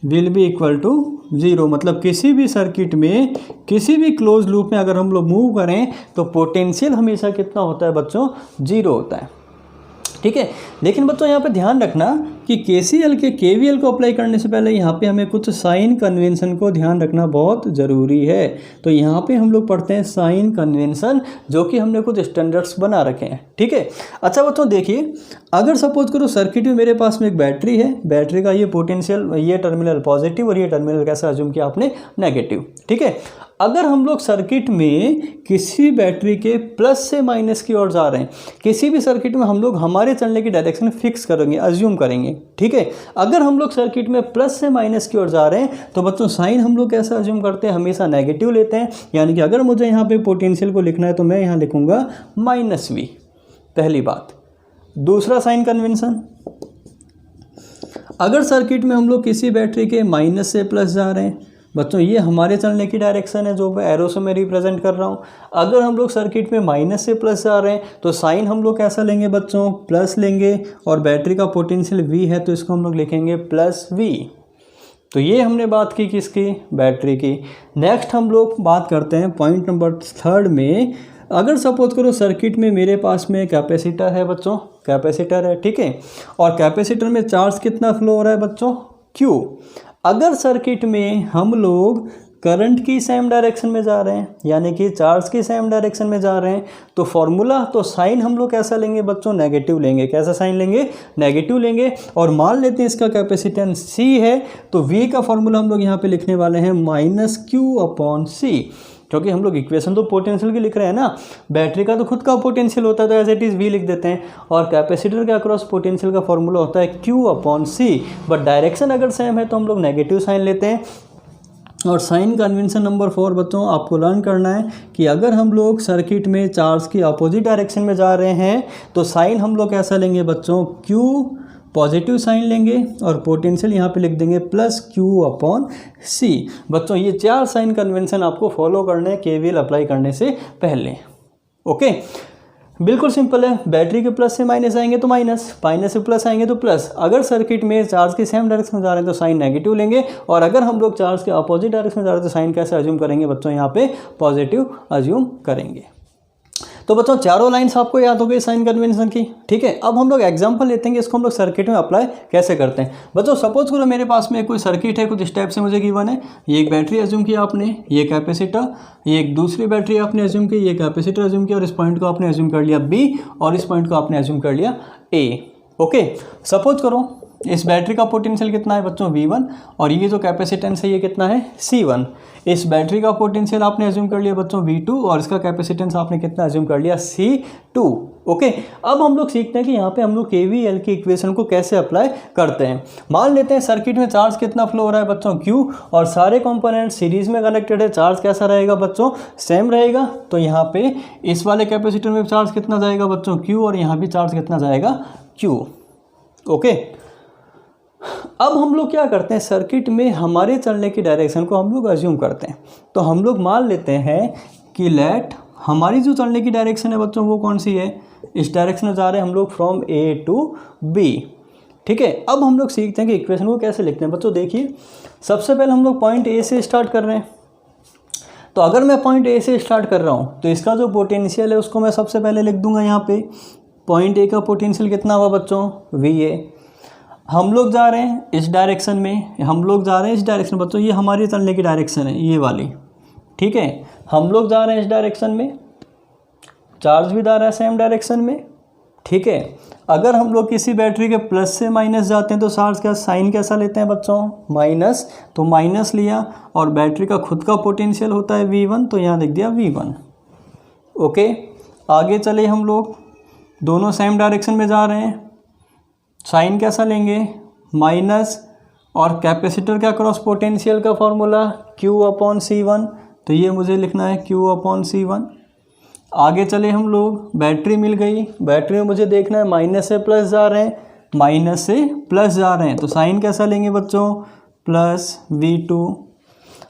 will be equal to 0। मतलब किसी भी सर्किट में किसी भी क्लोज लूप में अगर हम लोग मूव करें तो पोटेंशियल हमेशा कितना होता है बच्चों, 0 होता है। ठीक है, लेकिन बच्चों यहाँ पे ध्यान रखना कि KCL के KVL को अप्लाई करने से पहले यहाँ पे हमें कुछ साइन कन्वेंशन को ध्यान रखना बहुत ज़रूरी है। तो यहाँ पे हम लोग पढ़ते हैं साइन कन्वेंशन, जो कि हमने कुछ स्टैंडर्ड्स बना रखे हैं। ठीक है, अच्छा बच्चों देखिए, अगर सपोज करो सर्किट में मेरे पास में एक बैटरी है, बैटरी का ये पोटेंशियल, ये टर्मिनल पॉजिटिव और ये टर्मिनल कैसा अज्यूम किया आपने, नेगेटिव। ठीक है, अगर हम लोग सर्किट में किसी बैटरी के प्लस से माइनस की ओर जा रहे हैं, किसी भी सर्किट में हम लोग हमारे चलने की डायरेक्शन फिक्स करेंगे, अज्यूम करेंगे। ठीक है, अगर हम लोग सर्किट में प्लस से माइनस की ओर जा रहे हैं तो बच्चों साइन हम लोग कैसा अज्यूम करते हैं, हमेशा नेगेटिव लेते हैं। यानी कि अगर मुझे यहाँ पे पोटेंशियल को लिखना है तो मैं यहाँ लिखूंगा -V, पहली बात। दूसरा साइन कन्वेंशन, अगर सर्किट में हम लोग किसी बैटरी के माइनस से प्लस जा रहे हैं बच्चों, ये हमारे चलने की डायरेक्शन है जो मैं एरो से मैं रिप्रेजेंट कर रहा हूँ। अगर हम लोग सर्किट में माइनस से प्लस जा रहे हैं तो साइन हम लोग कैसा लेंगे बच्चों, प्लस लेंगे, और बैटरी का पोटेंशियल V है तो इसको हम लोग लिखेंगे +V। तो ये हमने बात की किसकी, बैटरी की। नेक्स्ट हम लोग बात करते हैं पॉइंट नंबर 3 में। अगर सपोज करो सर्किट में मेरे पास में कैपेसिटर है बच्चों, कैपेसिटर है, ठीक है, और कैपेसिटर में चार्ज कितना फ्लो हो रहा है बच्चों, Q। अगर सर्किट में हम लोग करंट की सेम डायरेक्शन में जा रहे हैं, यानी कि चार्ज की सेम डायरेक्शन में जा रहे हैं, तो फॉर्मूला, तो साइन हम लोग कैसा लेंगे बच्चों, नेगेटिव लेंगे। कैसा साइन लेंगे, नेगेटिव लेंगे। और मान लेते हैं इसका कैपेसिटेंस C है तो V का फॉर्मूला हम लोग यहाँ पे लिखने वाले हैं -Q/C, क्योंकि हम लोग इक्वेशन तो पोटेंशियल की लिख रहे हैं ना, बैटरी का तो खुद का पोटेंशियल होता है तो एज इट इज़ V लिख देते हैं, और कैपेसिटर के अक्रॉस पोटेंशियल का फॉर्मूला होता है Q/C। बट डायरेक्शन अगर सेम है तो हम लोग नेगेटिव साइन लेते हैं। और साइन कन्वेंशन नंबर 4 बच्चों आपको लर्न करना है कि अगर हम लोग सर्किट में चार्ज की अपोजिट डायरेक्शन में जा रहे हैं तो साइन हम लोग कैसा लेंगे बच्चों, Q पॉजिटिव साइन लेंगे, और पोटेंशियल यहाँ पे लिख देंगे +Q/C। बच्चों ये 4 साइन कन्वेंशन आपको फॉलो करने हैं KVL अप्लाई करने से पहले। ओके, बिल्कुल सिंपल है। बैटरी के प्लस से माइनस आएंगे तो माइनस, माइनस से प्लस आएंगे तो प्लस। अगर सर्किट में चार्ज के सेम डायरेक्शन में जा रहे हैं तो साइन नेगेटिव लेंगे, और अगर हम लोग चार्ज के अपोजिट डायरेक्शन में जा रहे हैं तो साइन कैसे अज्यूम करेंगे बच्चों, यहाँ पे पॉजिटिव अज्यूम करेंगे। तो बच्चों चारों लाइन्स आपको याद हो गई साइन कन्वेंशन की। ठीक है, अब हम लोग एग्जांपल लेते हैं कि इसको हम लोग सर्किट में अप्लाई कैसे करते हैं। बच्चों सपोज करो मेरे पास में कोई सर्किट है, कुछ इस टाइप से मुझे गिवन है। ये एक बैटरी अज्यूम किया आपने, ये कैपेसिटर, ये एक दूसरी बैटरी आपने अज्यूम की, ये कैपेसिटर अज्यूम किया, और इस पॉइंट को आपने अज्यूम कर लिया B, और इस पॉइंट को आपने अज्यूम कर लिया A। ओके, सपोज करो इस बैटरी का पोटेंशियल कितना है बच्चों, V1, और ये जो कैपेसिटेंस है ये कितना है, C1। इस बैटरी का पोटेंशियल आपने एज्यूम कर लिया बच्चों V2 और इसका कैपेसिटेंस आपने कितना एज्यूम कर लिया C2। ओके, अब हम लोग सीखते हैं कि यहाँ पे हम लोग KVL की इक्वेशन को कैसे अप्लाई करते हैं। मान लेते हैं सर्किट में चार्ज कितना फ्लो हो रहा है बच्चों Q, और सारे कंपोनेंट सीरीज में कनेक्टेड है। चार्ज कैसा रहेगा बच्चों, सेम रहेगा। तो यहाँ पे इस वाले कैपेसिटर में चार्ज कितना जाएगा बच्चों Q, और यहाँ भी चार्ज कितना जाएगा Q। ओके, अब हम लोग क्या करते हैं, सर्किट में हमारे चलने की डायरेक्शन को हम लोग अज्यूम करते हैं। तो हम लोग मान लेते हैं कि लेट हमारी जो चलने की डायरेक्शन है बच्चों वो कौन सी है, इस डायरेक्शन में जा रहे हैं हम लोग फ्रॉम A टू B। ठीक है, अब हम लोग सीखते हैं कि इक्वेशन को कैसे लिखते हैं। बच्चों देखिए, सबसे पहले हम लोग पॉइंट A से स्टार्ट कर रहे हैं। तो अगर मैं पॉइंट A से स्टार्ट कर रहा हूँ तो इसका जो पोटेंशियल है उसको मैं सबसे पहले लिख दूंगा यहाँ पे। पॉइंट A का पोटेंशियल कितना हुआ बच्चों, VA। हम लोग जा रहे हैं इस डायरेक्शन में, हम लोग जा रहे हैं इस डायरेक्शन बच्चों, ये हमारी चलने की डायरेक्शन है ये वाली। ठीक है, हम लोग जा रहे हैं इस डायरेक्शन में, चार्ज भी जा रहा है सेम डायरेक्शन में। ठीक है, अगर हम लोग किसी बैटरी के प्लस से माइनस जाते हैं तो चार्ज का साइन कैसा लेते हैं बच्चों, माइनस। तो माइनस लिया, और बैटरी का खुद का पोटेंशियल होता है V1, तो यहाँ लिख दिया V1। ओके, आगे चले हम लोग, दोनों सेम डायरेक्शन में जा रहे हैं, साइन कैसा लेंगे, माइनस, और कैपेसिटर का क्रॉस पोटेंशियल का फॉर्मूला Q/C1, तो ये मुझे लिखना है Q/C1। आगे चले हम लोग, बैटरी मिल गई, बैटरी में मुझे देखना है माइनस से प्लस जा रहे हैं, माइनस से प्लस जा रहे हैं, तो साइन कैसा लेंगे बच्चों, प्लस V2।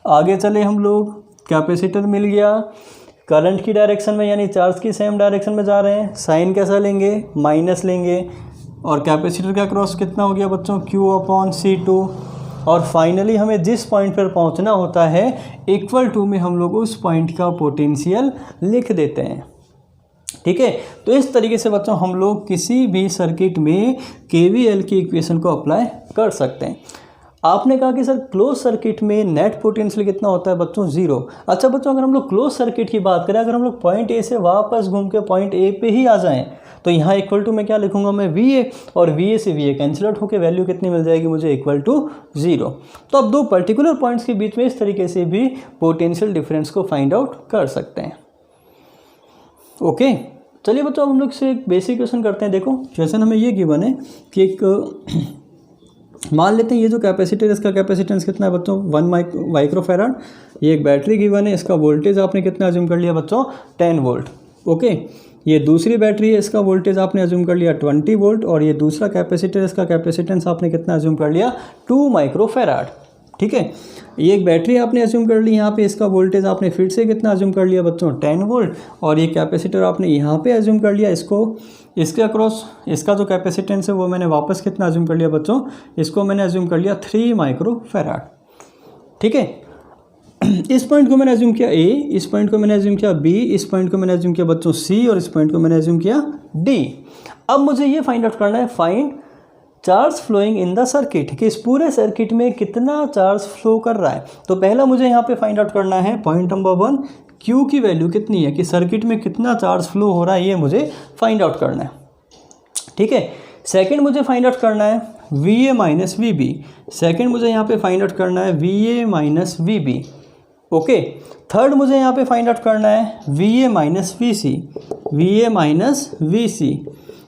आगे चले हम लोग, कैपेसिटर मिल गया, करंट की डायरेक्शन में यानी चार्ज की सेम डायरेक्शन में जा रहे हैं, साइन कैसा लेंगे, माइनस लेंगे, और कैपेसिटर का क्रॉस कितना हो गया बच्चों, Q/C2। और फाइनली हमें जिस पॉइंट पर पहुंचना होता है इक्वल टू में हम लोग उस पॉइंट का पोटेंशियल लिख देते हैं। ठीक है, तो इस तरीके से बच्चों हम लोग किसी भी सर्किट में KVL की इक्वेशन को अप्लाई कर सकते हैं। आपने कहा कि सर क्लोज सर्किट में नेट पोटेंशियल कितना होता है बच्चों, 0। अच्छा बच्चों, अगर हम लोग क्लोज सर्किट की बात करें, अगर हम लोग पॉइंट A से वापस घूम के पॉइंट A पे ही आ जाएं, तो यहाँ इक्वल टू में क्या लिखूंगा मैं, VA, और VA से VA कैंसिल आउट होकर वैल्यू कितनी मिल जाएगी मुझे, इक्वल टू 0। तो अब दो पर्टिकुलर पॉइंट्स के बीच में इस तरीके से भी पोटेंशियल डिफरेंस को फाइंड आउट कर सकते हैं। ओके, चलिए बच्चों अब हम लोग से एक बेसिक क्वेश्चन करते हैं। देखो क्वेश्चन हमें ये गिवन है कि एक मान लेते हैं ये जो कैपेसिटर, इसका कैपेसिटेंस कितना है बच्चों, 1 माइक्रोफैराड। ये एक बैटरी गिवन है, इसका वोल्टेज आपने कितना अज्यूम कर लिया बच्चों, 10 वोल्ट। ओके, ये दूसरी बैटरी है, इसका वोल्टेज आपने अज्यूम कर लिया 20 वोल्ट, और ये दूसरा कैपेसिटर, इसका कैपेसिटेंस आपने कितना अज्यूम कर लिया, 2 माइक्रोफैराड। ठीक है, ये एक बैटरी आपने अज्यूम कर ली यहाँ पे, इसका वोल्टेज आपने फिर से कितना अज्यूम कर लिया बच्चों, 10 वोल्ट, और ये कैपेसिटर आपने यहाँ पे अज्यूम कर लिया, इसको इसके अक्रॉस इसका जो कैपेसिटेंस है वो मैंने वापस कितना अज्यूम कर लिया बच्चों, इसको मैंने अज्यूम कर लिया 3 माइक्रोफैराड। ठीक है, इस पॉइंट को मैंने अज्यूम किया A, इस पॉइंट को मैंने अज्यूम किया B, इस पॉइंट को मैंने अज्यूम किया बच्चों C, और इस पॉइंट को मैंने अज्यूम किया D। अब मुझे ये फाइंड आउट करना है, find charge flowing in the circuit, कि इस पूरे सर्किट में कितना चार्ज फ्लो कर रहा है। तो पहला मुझे यहाँ पे फाइंड आउट करना है, पॉइंट नंबर 1, Q की वैल्यू कितनी है, कि सर्किट में कितना चार्ज फ्लो हो रहा है, ये मुझे फाइंड आउट करना है। ठीक है, सेकंड मुझे फाइंड आउट करना है VA माइनस VB, सेकंड मुझे यहाँ पे फाइंड आउट करना है VA minus VB। Okay, third मुझे यहाँ पे फाइंड आउट करना है VA minus VC, VA minus VC।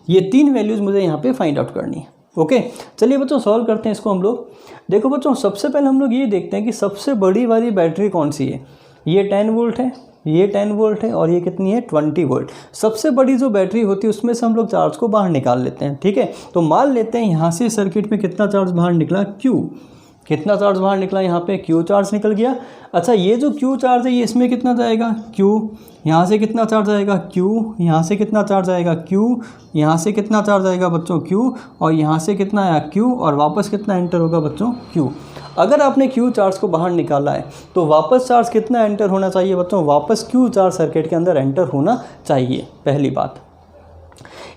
ये तीन वैल्यूज़ मुझे यहाँ पे फाइंड आउट करनी है। ओके, चलिए बच्चों सॉल्व करते हैं इसको हम लोग। देखो बच्चों, सबसे पहले हम लोग ये देखते हैं कि सबसे बड़ी वाली बैटरी कौन सी है। ये 10 वोल्ट है, ये 10 वोल्ट है, और ये कितनी है, 20 वोल्ट। सबसे बड़ी जो बैटरी होती है उसमें से हम लोग चार्ज को बाहर निकाल लेते हैं। ठीक है, तो मान लेते हैं यहाँ से सर्किट में कितना चार्ज बाहर निकला, Q। कितना चार्ज बाहर निकला, यहाँ पे Q चार्ज निकल गया। अच्छा, ये जो Q चार्ज है ये इसमें कितना जाएगा, Q। यहाँ से कितना चार्ज आएगा, Q। यहाँ से कितना चार्ज आएगा, Q। यहाँ से कितना चार्ज आएगा बच्चों, Q। और यहाँ से कितना आया, Q। और वापस कितना एंटर होगा बच्चों, Q। अगर आपने Q चार्ज को बाहर निकाला है तो वापस चार्ज कितना एंटर होना चाहिए बच्चों, वापस Q चार्ज सर्किट के अंदर एंटर होना चाहिए, पहली बात।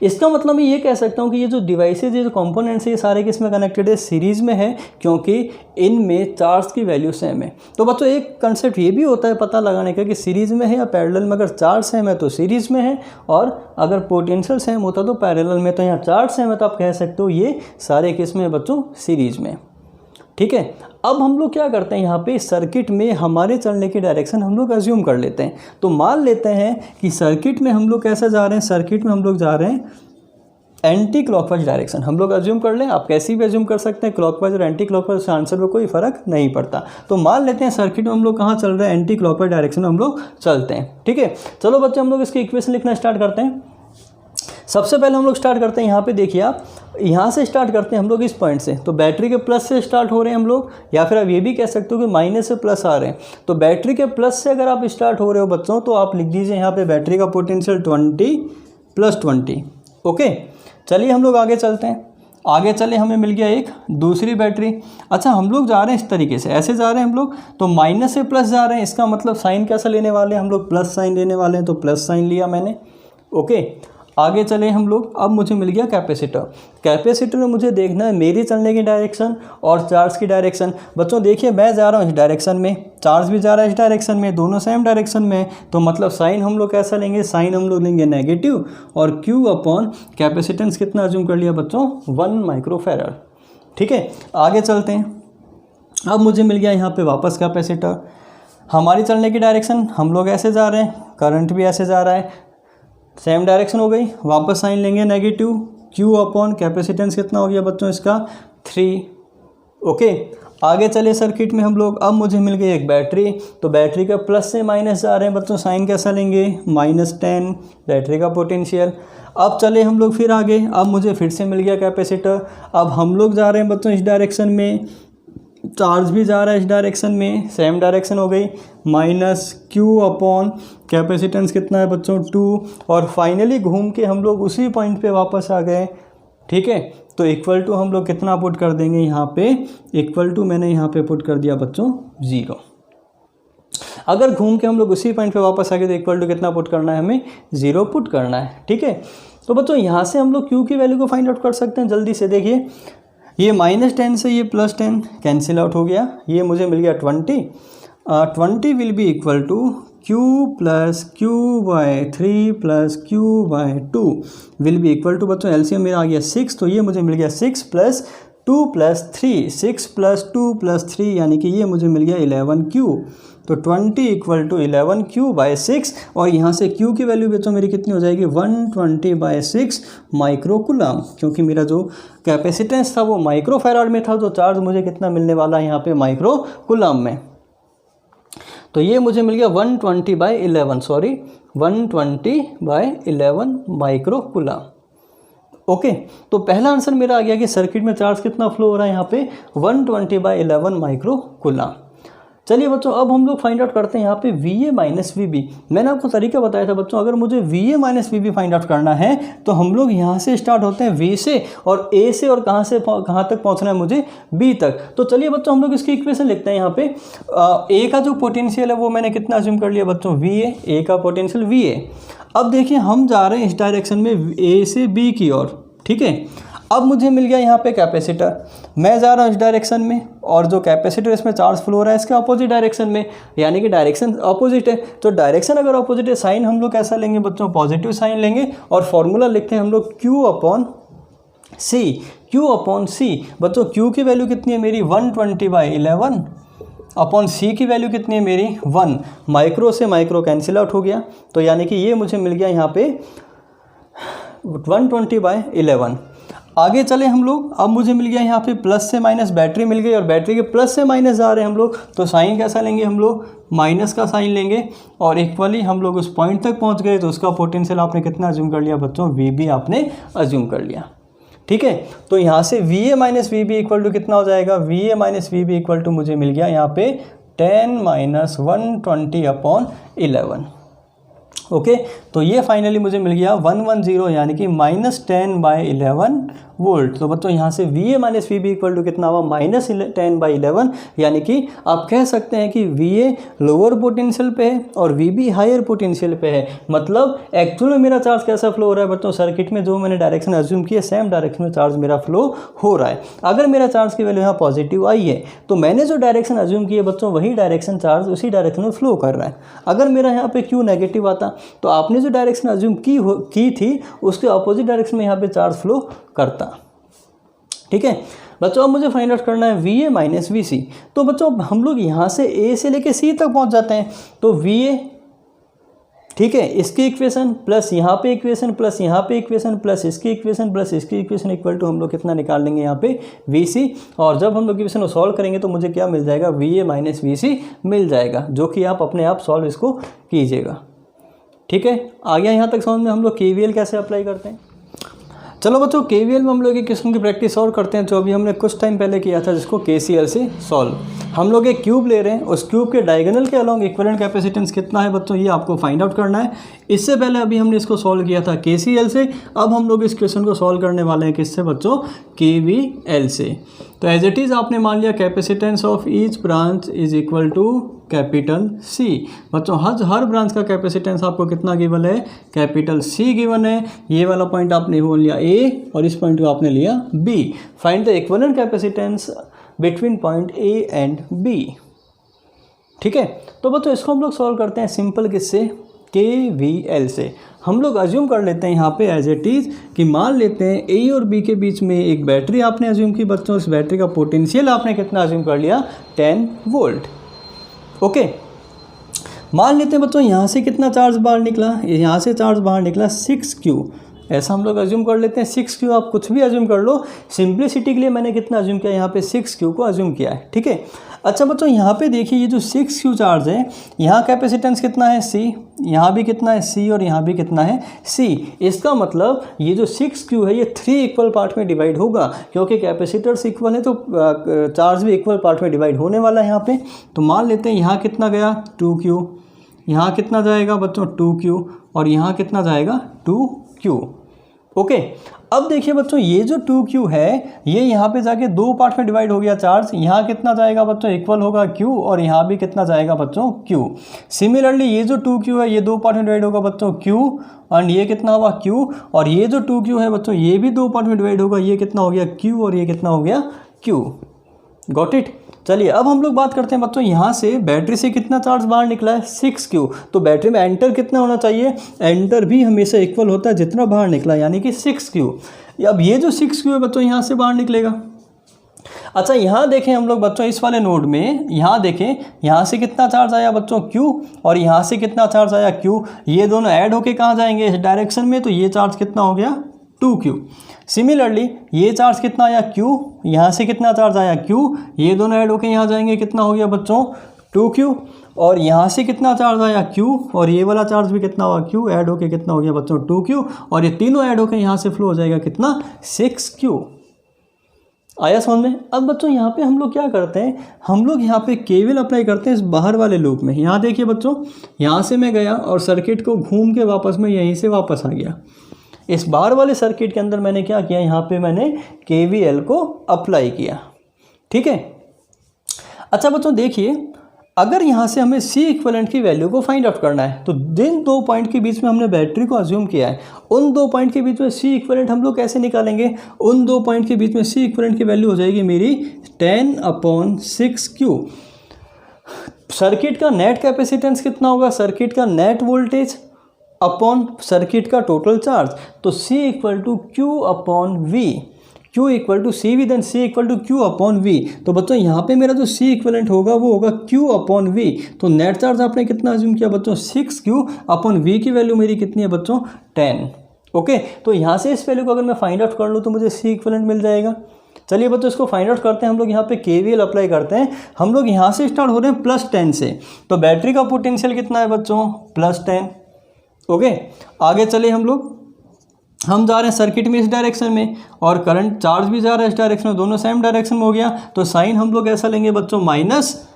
इसका मतलब मैं ये कह सकता हूँ कि ये जो डिवाइसेज, ये जो कंपोनेंट्स है, ये सारे किस में कनेक्टेड है, सीरीज़ में है, क्योंकि इनमें चार्ज की वैल्यू सेम है। तो बच्चों एक कंसेप्ट ये भी होता है पता लगाने का कि सीरीज़ में है या पैरेलल में। अगर चार्ज सेम है तो सीरीज़ में है, और अगर पोटेंशियल सेम होता तो पैरेलल में। तो यहाँ चार्ज सेम है तो आप कह सकते हो ये सारे किस में है बच्चों, सीरीज़ में। ठीक है। अब हम लोग क्या करते हैं, यहाँ पे सर्किट में हमारे चलने की डायरेक्शन हम लोग अज्यूम कर लेते हैं। तो मान लेते हैं कि सर्किट में हम लोग कैसे जा रहे हैं, सर्किट में हम लोग जा रहे हैं एंटी क्लॉकवाइज डायरेक्शन। हम लोग अज्यूम कर लें, आप कैसी भी अज्यूम कर सकते हैं, क्लॉकवाइज और एंटी क्लॉकवाइज आंसर में कोई फ़र्क नहीं पड़ता। तो मान लेते हैं सर्किट में हम लोग कहाँ चल रहे हैं, एंटी क्लॉकवाइज डायरेक्शन में हम लोग चलते हैं। ठीक है, चलो बच्चे हम लोग इसकी इक्वेशन लिखना स्टार्ट करते हैं। सबसे पहले हम लोग स्टार्ट करते हैं, यहाँ पे देखिए आप, यहाँ से स्टार्ट करते हैं हम लोग इस पॉइंट से। तो बैटरी के प्लस से स्टार्ट हो रहे हैं हम लोग, या फिर आप ये भी कह सकते हो कि माइनस से प्लस आ रहे हैं। तो बैटरी के प्लस से अगर आप स्टार्ट हो रहे हो बच्चों, तो आप लिख दीजिए यहाँ पे बैटरी का पोटेंशियल 20 + 20। ओके, चलिए हम लोग आगे चलते हैं। आगे चले, हमें मिल गया एक दूसरी बैटरी। अच्छा, हम लोग जा रहे हैं इस तरीके से, ऐसे जा रहे हैं हम लोग, तो माइनस से प्लस जा रहे हैं। इसका मतलब साइन कैसा लेने वाले हैं हम लोग, प्लस साइन लेने वाले हैं। तो प्लस साइन लिया मैंने। ओके, आगे चले हम लोग। अब मुझे मिल गया कैपेसिटर। कैपेसिटर में मुझे देखना है मेरी चलने की डायरेक्शन और चार्ज की डायरेक्शन। बच्चों देखिए, मैं जा रहा हूँ इस डायरेक्शन में, चार्ज भी जा रहा है इस डायरेक्शन में, दोनों सेम डायरेक्शन में। तो मतलब साइन हम लोग कैसा लेंगे, साइन हम लोग लेंगे नेगेटिव। और Q अपॉन कैपेसिटेंस कितना अज्यूम कर लिया बच्चों, 1 माइक्रोफैराड। ठीक है, आगे चलते हैं। अब मुझे मिल गया यहाँ पे वापस कैपेसिटर। हमारी चलने की डायरेक्शन, हम लोग ऐसे जा रहे हैं, करंट भी ऐसे जा रहा है, सेम डायरेक्शन हो गई। वापस साइन लेंगे नेगेटिव। Q अपॉन कैपेसिटेंस कितना हो गया बच्चों इसका, 3। ओके, आगे चले सर्किट में हम लोग। अब मुझे मिल गई एक बैटरी। तो बैटरी का प्लस से माइनस जा रहे हैं बच्चों, साइन कैसा लेंगे, -10 बैटरी का पोटेंशियल। अब चले हम लोग फिर आगे। अब मुझे फिर से मिल गया कैपेसिटर। अब हम लोग जा रहे हैं बच्चों इस डायरेक्शन में, चार्ज भी जा रहा है इस डायरेक्शन में, सेम डायरेक्शन हो गई। -Q अपॉन कैपेसिटेंस कितना है बच्चों, 2। और फाइनली घूम के हम लोग उसी पॉइंट पे वापस आ गए। ठीक है, तो इक्वल टू हम लोग कितना पुट कर देंगे यहाँ पे, इक्वल टू मैंने यहाँ पे पुट कर दिया बच्चों 0। अगर घूम के हम लोग उसी पॉइंट पे वापस आ गए तो इक्वल टू कितना पुट करना है, हमें 0 पुट करना है। ठीक है, तो बच्चों यहाँ से हम लोग Q की वैल्यू को फाइंड आउट कर सकते हैं जल्दी से। देखिए, ये -10 से ये +10 कैंसिल आउट हो गया, ये मुझे मिल गया 20। 20 will be equal to Q + Q/3 + Q/2 will be equal to बच्चों, एलसीएम मेरा आ गया 6। तो ये मुझे मिल गया 6 + 2 + 3, 6 + 2 + 3 यानी कि ये मुझे मिल गया 11Q। तो 20 = 11Q/6। और यहाँ से Q की वैल्यू बच्चों मेरी कितनी हो जाएगी, 120/6 माइक्रोकुलम। क्योंकि मेरा जो कैपेसिटेंस था वो माइक्रोफैराड में था, तो चार्ज मुझे कितना मिलने वाला है यहाँ पे, माइक्रोकुलम में। तो ये मुझे मिल गया 120/11 माइक्रोकुलम। ओके, तो पहला आंसर मेरा आ गया कि सर्किट में चार्ज कितना फ्लो हो रहा है यहाँ पे, 120/11 माइक्रोकुलम। चलिए बच्चों, अब हम लोग फाइंड आउट करते हैं यहाँ पे VA - VB। मैंने आपको तरीका बताया था बच्चों, अगर मुझे VA - VB फाइंड आउट करना है तो हम लोग यहाँ से स्टार्ट होते हैं V से, और A से, और कहाँ तक पहुँचना है मुझे, B तक। तो चलिए बच्चों हम लोग इसकी इक्वेशन लिखते हैं यहाँ पे। A का जो पोटेंशियल है वो मैंने कितना अज्यूम कर लिया बच्चों, VA, A का पोटेंशियल VA। अब देखिए, हम जा रहे हैं इस डायरेक्शन में A से B की ओर। ठीक है, अब मुझे मिल गया यहाँ पे कैपेसिटर, मैं जा रहा हूँ इस डायरेक्शन में, और जो कैपेसिटर इसमें चार्ज फ्लो हो रहा है इसके अपोजिट डायरेक्शन में, यानी कि डायरेक्शन अपोजिट है। तो डायरेक्शन अगर अपोजिट है, साइन हम लोग कैसा लेंगे बच्चों, पॉजिटिव साइन लेंगे। और फॉर्मूला लिखते हैं हम लोग Q upon C। Q upon C बच्चों, Q की वैल्यू कितनी है मेरी, 120/11 अपॉन C की वैल्यू कितनी है मेरी, 1। माइक्रो से माइक्रो कैंसिल आउट हो गया, तो यानी कि ये मुझे मिल गया यहाँ पे 120/11। आगे चले हम लोग। अब मुझे मिल गया यहाँ पे प्लस से माइनस, बैटरी मिल गई, और बैटरी के प्लस से माइनस जा रहे हैं हम लोग। तो साइन कैसा लेंगे हम लोग, माइनस का साइन लेंगे। और इक्वली हम लोग उस पॉइंट तक पहुँच गए, तो उसका पोटेंशियल आपने कितना अज्यूम कर लिया बच्चों, VB आपने अज्यूम कर लिया। ठीक है, तो यहाँ से VA - VB इक्वल टू कितना हो जाएगा, VA - VB इक्वल टू मुझे मिल गया यहाँ पे 10 - 120/11। ओके, तो ये फाइनली मुझे मिल गया 110 यानी कि -10/11 वोल्ट। तो बच्चों यहाँ से VA - VB इक्वल टू कितना हुआ, -10/11, यानी कि आप कह सकते हैं कि VA लोअर पोटेंशियल पे है और VB हायर पोटेंशियल पे है। मतलब एक्चुअल में मेरा चार्ज कैसा फ्लो हो रहा है बच्चों, सर्किट में जो मैंने डायरेक्शन अज्यूम किया सेम डायरेक्शन में चार्ज मेरा फ्लो हो रहा है। अगर मेरा चार्ज की वैल्यू यहाँ पॉजिटिव आई है तो मैंने जो डायरेक्शन अज्यूम की है बच्चों, वही डायरेक्शन चार्ज उसी डायरेक्शन में फ्लो कर रहा है। अगर मेरा यहाँ पे Q नेगेटिव आता तो आपने जो डायरेक्शन अज्यूम की थी उसके अपोजिट डायरेक्शन में यहाँ पे चार्ज फ्लो करता। ठीक है बच्चों, अब मुझे फाइंड आउट करना है VA माइनस VC। तो बच्चों हम लोग यहाँ से A से लेके C तक पहुँच जाते हैं, तो VA, ठीक है, इसकी इक्वेशन प्लस यहाँ पे इक्वेशन प्लस यहाँ पे इक्वेशन प्लस इसकी इक्वेशन प्लस इसकी इक्वेशन इक्वल टू हम लोग कितना निकाल लेंगे यहाँ पे VC। और जब हम लोग इक्वेशन को सॉल्व करेंगे तो मुझे क्या मिल जाएगा, VA माइनस VC मिल जाएगा, जो कि आप अपने आप सॉल्व इसको कीजिएगा। ठीक है, आ गया यहाँ तक समझ में हम लोग KVL कैसे अप्लाई करते हैं। चलो बच्चों, KVL में हम लोग एक किस्म की प्रैक्टिस और करते हैं जो अभी हमने कुछ टाइम पहले किया था, जिसको KCL से सॉल्व। हम लोग एक क्यूब ले रहे हैं, उस क्यूब के डायगोनल के अलॉन्ग इक्विवेलेंट कैपेसिटेंस कितना है बच्चों, ये आपको फाइंड आउट करना है। इससे पहले अभी हमने इसको सॉल्व किया था KCL से, अब हम लोग इस क्वेश्चन को सॉल्व करने वाले हैं किससे बच्चों, KVL से। तो एज इट इज़ आपने मान लिया capacitance of each branch is equal to capital C। बच्चों हर ब्रांच का कैपेसिटेंस आपको कितना गिवन है, कैपिटल C गिवन है। ये वाला पॉइंट आपने वो लिया A और इस पॉइंट को आपने लिया B। Find the equivalent capacitance between point A and B। ठीक है, तो बच्चों इसको हम लोग सॉल्व करते हैं सिंपल किससे, KVL से। हम लोग अज्यूम कर लेते हैं यहाँ पे एज इट इज़ कि मान लेते हैं A और B के बीच में एक बैटरी आपने अज्यूम की बच्चों, इस बैटरी का पोटेंशियल आपने कितना अज्यूम कर लिया, 10 वोल्ट। ओके, मान लेते हैं बच्चों यहाँ से कितना चार्ज बाहर निकला, यहाँ से चार्ज बाहर निकला 6Q। ऐसा हम लोग अज्यूम कर लेते हैं 6Q, आप कुछ भी अज्यूम कर लो, सिंप्लिसिटी के लिए मैंने कितना अज्यूम किया, यहाँ पे 6Q को अज्यूम किया है। ठीक है, अच्छा बच्चों यहाँ पे देखिए ये जो 6Q चार्ज है, यहाँ कैपेसिटेंस कितना है C, यहाँ भी कितना है C और यहाँ भी कितना है C। इसका मतलब ये जो 6Q है ये 3 इक्वल पार्ट में डिवाइड होगा, क्योंकि कैपेसिटर्स इक्वल है तो चार्ज भी इक्वल पार्ट में डिवाइड होने वाला है यहाँ पे। तो मान लेते हैं यहाँ कितना गया 2Q, यहाँ कितना जाएगा बच्चों 2Q और यहाँ कितना जाएगा 2Q। ओके, अब देखिए बच्चों ये जो 2Q है ये यहाँ पे जाके 2 पार्ट में डिवाइड हो गया चार्ज, यहाँ कितना जाएगा बच्चों, इक्वल होगा Q और यहाँ भी कितना जाएगा बच्चों Q। सिमिलरली ये जो 2Q है ये 2 पार्ट में डिवाइड होगा बच्चों Q, और ये कितना हुआ Q, और ये जो 2Q है बच्चों ये भी 2 पार्ट में डिवाइड होगा, ये कितना हो गया Q और ये कितना हो गया Q। Got it. चलिए अब हम लोग बात करते हैं बच्चों, यहाँ से बैटरी से कितना चार्ज बाहर निकला है 6Q, तो बैटरी में एंटर कितना होना चाहिए, एंटर भी हमेशा इक्वल होता है जितना बाहर निकला, यानी कि 6Q। अब ये जो 6Q है बच्चों यहाँ से बाहर निकलेगा। अच्छा यहाँ देखें हम लोग बच्चों इस वाले नोड में, यहाँ देखें यहाँ से कितना चार्ज आया बच्चों Q और यहाँ से कितना चार्ज आया Q, ये दोनों ऐड होके कहाँ जाएंगे, इस डायरेक्शन में, तो ये चार्ज कितना हो गया 2Q। सिमिलरली ये चार्ज कितना आया Q, यहाँ से कितना चार्ज आया Q, ये दोनों ऐड होके यहाँ जाएंगे, कितना हो गया बच्चों 2Q, और यहाँ से कितना चार्ज आया Q और ये वाला चार्ज भी कितना हुआ Q, ऐड होके कितना हो गया बच्चों 2Q, और ये तीनों ऐड होके यहाँ से फ्लो हो जाएगा कितना 6Q। आया समझ में। अब बच्चों यहाँ पे हम लोग क्या करते हैं, हम लोग यहाँ पे KVL अप्लाई करते हैं इस बाहर वाले लूप में। यहाँ देखिए बच्चों, यहाँ से मैं गया और सर्किट को घूम के वापस में यहीं से वापस आ गया। इस बाहर वाले सर्किट के अंदर मैंने क्या किया, यहाँ पे मैंने KVL को अप्लाई किया। ठीक है, अच्छा बच्चों देखिए, अगर यहाँ से हमें C इक्विवेलेंट की वैल्यू को फाइंड आउट करना है तो जिन 2 पॉइंट के बीच में हमने बैटरी को अज्यूम किया है, उन 2 पॉइंट के बीच में C इक्विवेलेंट हम लोग कैसे निकालेंगे, उन 2 पॉइंट के बीच में C इक्विवेलेंट की वैल्यू हो जाएगी मेरी 10/6Q। सर्किट का नेट कैपेसिटेंस कितना होगा, सर्किट का नेट वोल्टेज अपॉन सर्किट का टोटल चार्ज, तो C equal to Q/V, Q equal to CV, then C equal to Q/V। तो बच्चों यहाँ पे मेरा जो C इक्वलेंट होगा वो होगा Q/V। तो नेट चार्ज आपने कितना अज्यूम किया बच्चों 6Q/V की वैल्यू मेरी कितनी है बच्चों 10। ओके, तो यहाँ से इस वैल्यू को अगर मैं फाइंड आउट कर लूँ तो मुझे C इक्वलेंट मिल जाएगा। चलिए बच्चों इसको फाइंड आउट करते हैं, हम लोग यहाँ पे KVL अप्लाई करते हैं। हम लोग यहाँ से स्टार्ट हो रहे हैं +10 से, तो बैटरी का पोटेंशियल कितना है बच्चों +10। ओके, आगे चले हम जा रहे हैं सर्किट में इस डायरेक्शन में, और करंट चार्ज भी जा रहा है इस डायरेक्शन में, दोनों सेम डायरेक्शन में हो गया। तो साइन हम लोग ऐसा लेंगे बच्चों माइनस,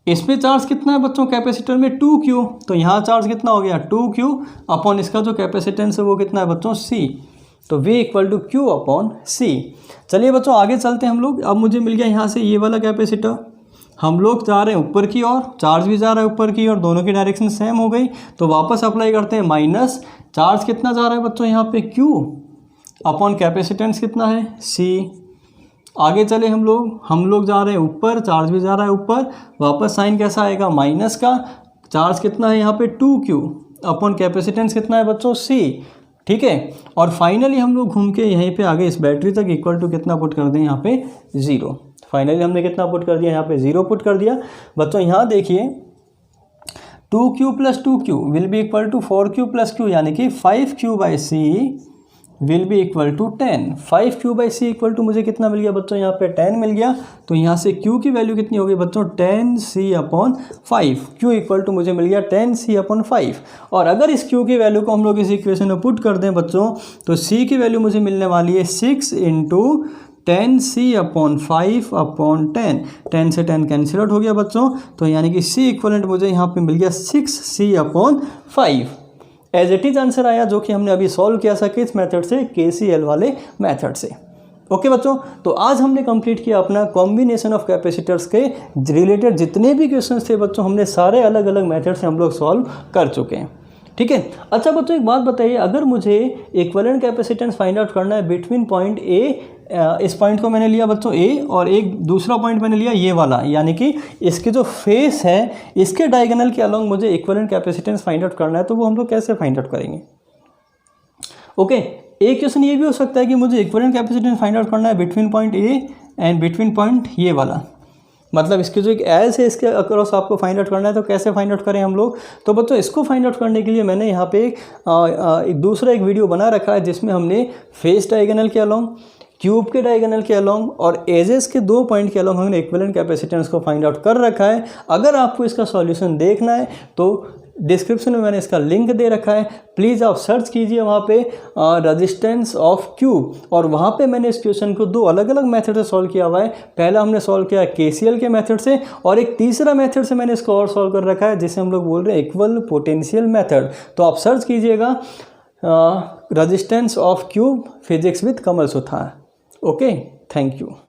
इस पे चार्ज कितना है बच्चों कैपेसिटर में 2Q, तो यहाँ चार्ज कितना हो गया 2Q अपॉन इसका जो कैपेसिटेंस है वो कितना है बच्चों C, तो V इक्वल टू Q/C। चलिए बच्चों आगे चलते हैं हम लोग। अब मुझे मिल गया यहाँ से ये वाला कैपेसिटर, हम लोग जा रहे हैं ऊपर की ओर, चार्ज भी जा रहा है ऊपर की और दोनों की डायरेक्शन सेम हो गई, तो वापस अप्लाई करते हैं माइनस, चार्ज कितना जा रहा है बच्चों यहाँ पे Q अपॉन कैपेसिटेंस कितना है C। आगे चले हम लोग जा रहे हैं ऊपर, चार्ज भी जा रहा है ऊपर, वापस साइन कैसा आएगा माइनस का, चार्ज कितना है यहाँ पे 2Q अपॉन कैपेसिटेंस कितना है बच्चों C, ठीक है। और फाइनली हम लोग घूम के यहीं पे आगे इस बैटरी तक इक्वल टू कितना पुट कर दें यहाँ पे 0। फाइनली हमने कितना पुट कर दिया यहाँ पे 0 पुट कर दिया। बच्चों यहाँ देखिए 2q + 2q will be equal to 4q + q यानी कि 5q/c will be equal to 10। 5q/c equal to मुझे कितना मिल गया बच्चों यहाँ पे 10 मिल गया। तो यहाँ से q की वैल्यू कितनी होगी बच्चों 10c/5। q इक्वल टू मुझे मिल गया 10c/5। और अगर इस q की वैल्यू को हम लोग इस इक्वेशन में पुट कर दें बच्चों तो c की वैल्यू मुझे मिलने वाली है 6 × 10c/5/10। 10 से 10 कैंसिल आउट हो गया बच्चों। तो यानी कि c इक्वलेंट मुझे यहाँ पे मिल गया 6c/5। As it is answer आया जो कि हमने अभी सॉल्व किया था किस मेथड से, KCL वाले मेथड से। ओके बच्चों, तो आज हमने कंप्लीट किया अपना कॉम्बिनेशन ऑफ कैपेसिटर्स के रिलेटेड जितने भी क्वेश्चंस थे बच्चों, हमने सारे अलग अलग मेथड से हम लोग सॉल्व कर चुके हैं। ठीक है। अच्छा बच्चों एक बात बताइए, अगर मुझे इक्विवेलेंट कैपेसिटेंस फाइंड आउट करना है बिटवीन पॉइंट ए, इस पॉइंट को मैंने लिया बच्चों ए, और एक दूसरा पॉइंट मैंने लिया ये वाला, यानी कि इसके जो फेस है इसके डायगोनल के अलोंग मुझे इक्विवेलेंट कैपेसिटेंस फाइंड आउट करना है, तो वो हम लोग कैसे फाइंड आउट करेंगे। ओके, एक क्वेश्चन ये भी हो सकता है कि मुझे इक्विवेलेंट कैपेसिटेंस फाइंड आउट करना है between point A and between point ये वाला, मतलब इसके जो एक एज है इसके अक्रॉस आपको फाइंड आउट करना है, तो कैसे फाइंड आउट करें हम लोग। तो बच्चों इसको फाइंड आउट करने के लिए मैंने यहाँ पे एक दूसरा एक वीडियो बना रखा है जिसमें हमने फेस डायगोनल के अलोंग, क्यूब के डायगोनल के अलोंग और एजेस के 2 पॉइंट के अलोंग हमने इक्विवेलेंट कैपेसिटेंस को फाइंड आउट कर रखा है। अगर आपको इसका सॉल्यूशन देखना है तो डिस्क्रिप्शन में मैंने इसका लिंक दे रखा है, प्लीज़ आप सर्च कीजिए वहाँ पे रेजिस्टेंस ऑफ क्यूब, और वहाँ पे मैंने इस क्वेश्चन को 2 अलग अलग मेथड से सॉल्व किया हुआ है। पहला हमने सॉल्व किया KCL के मेथड से, और एक तीसरा मेथड से मैंने इसको और सॉल्व कर रखा है जिसे हम लोग बोल रहे हैं इक्वल पोटेंशियल मेथड। तो आप सर्च कीजिएगा resistance of cube physics with Kamal Suthar. Okay, thank you.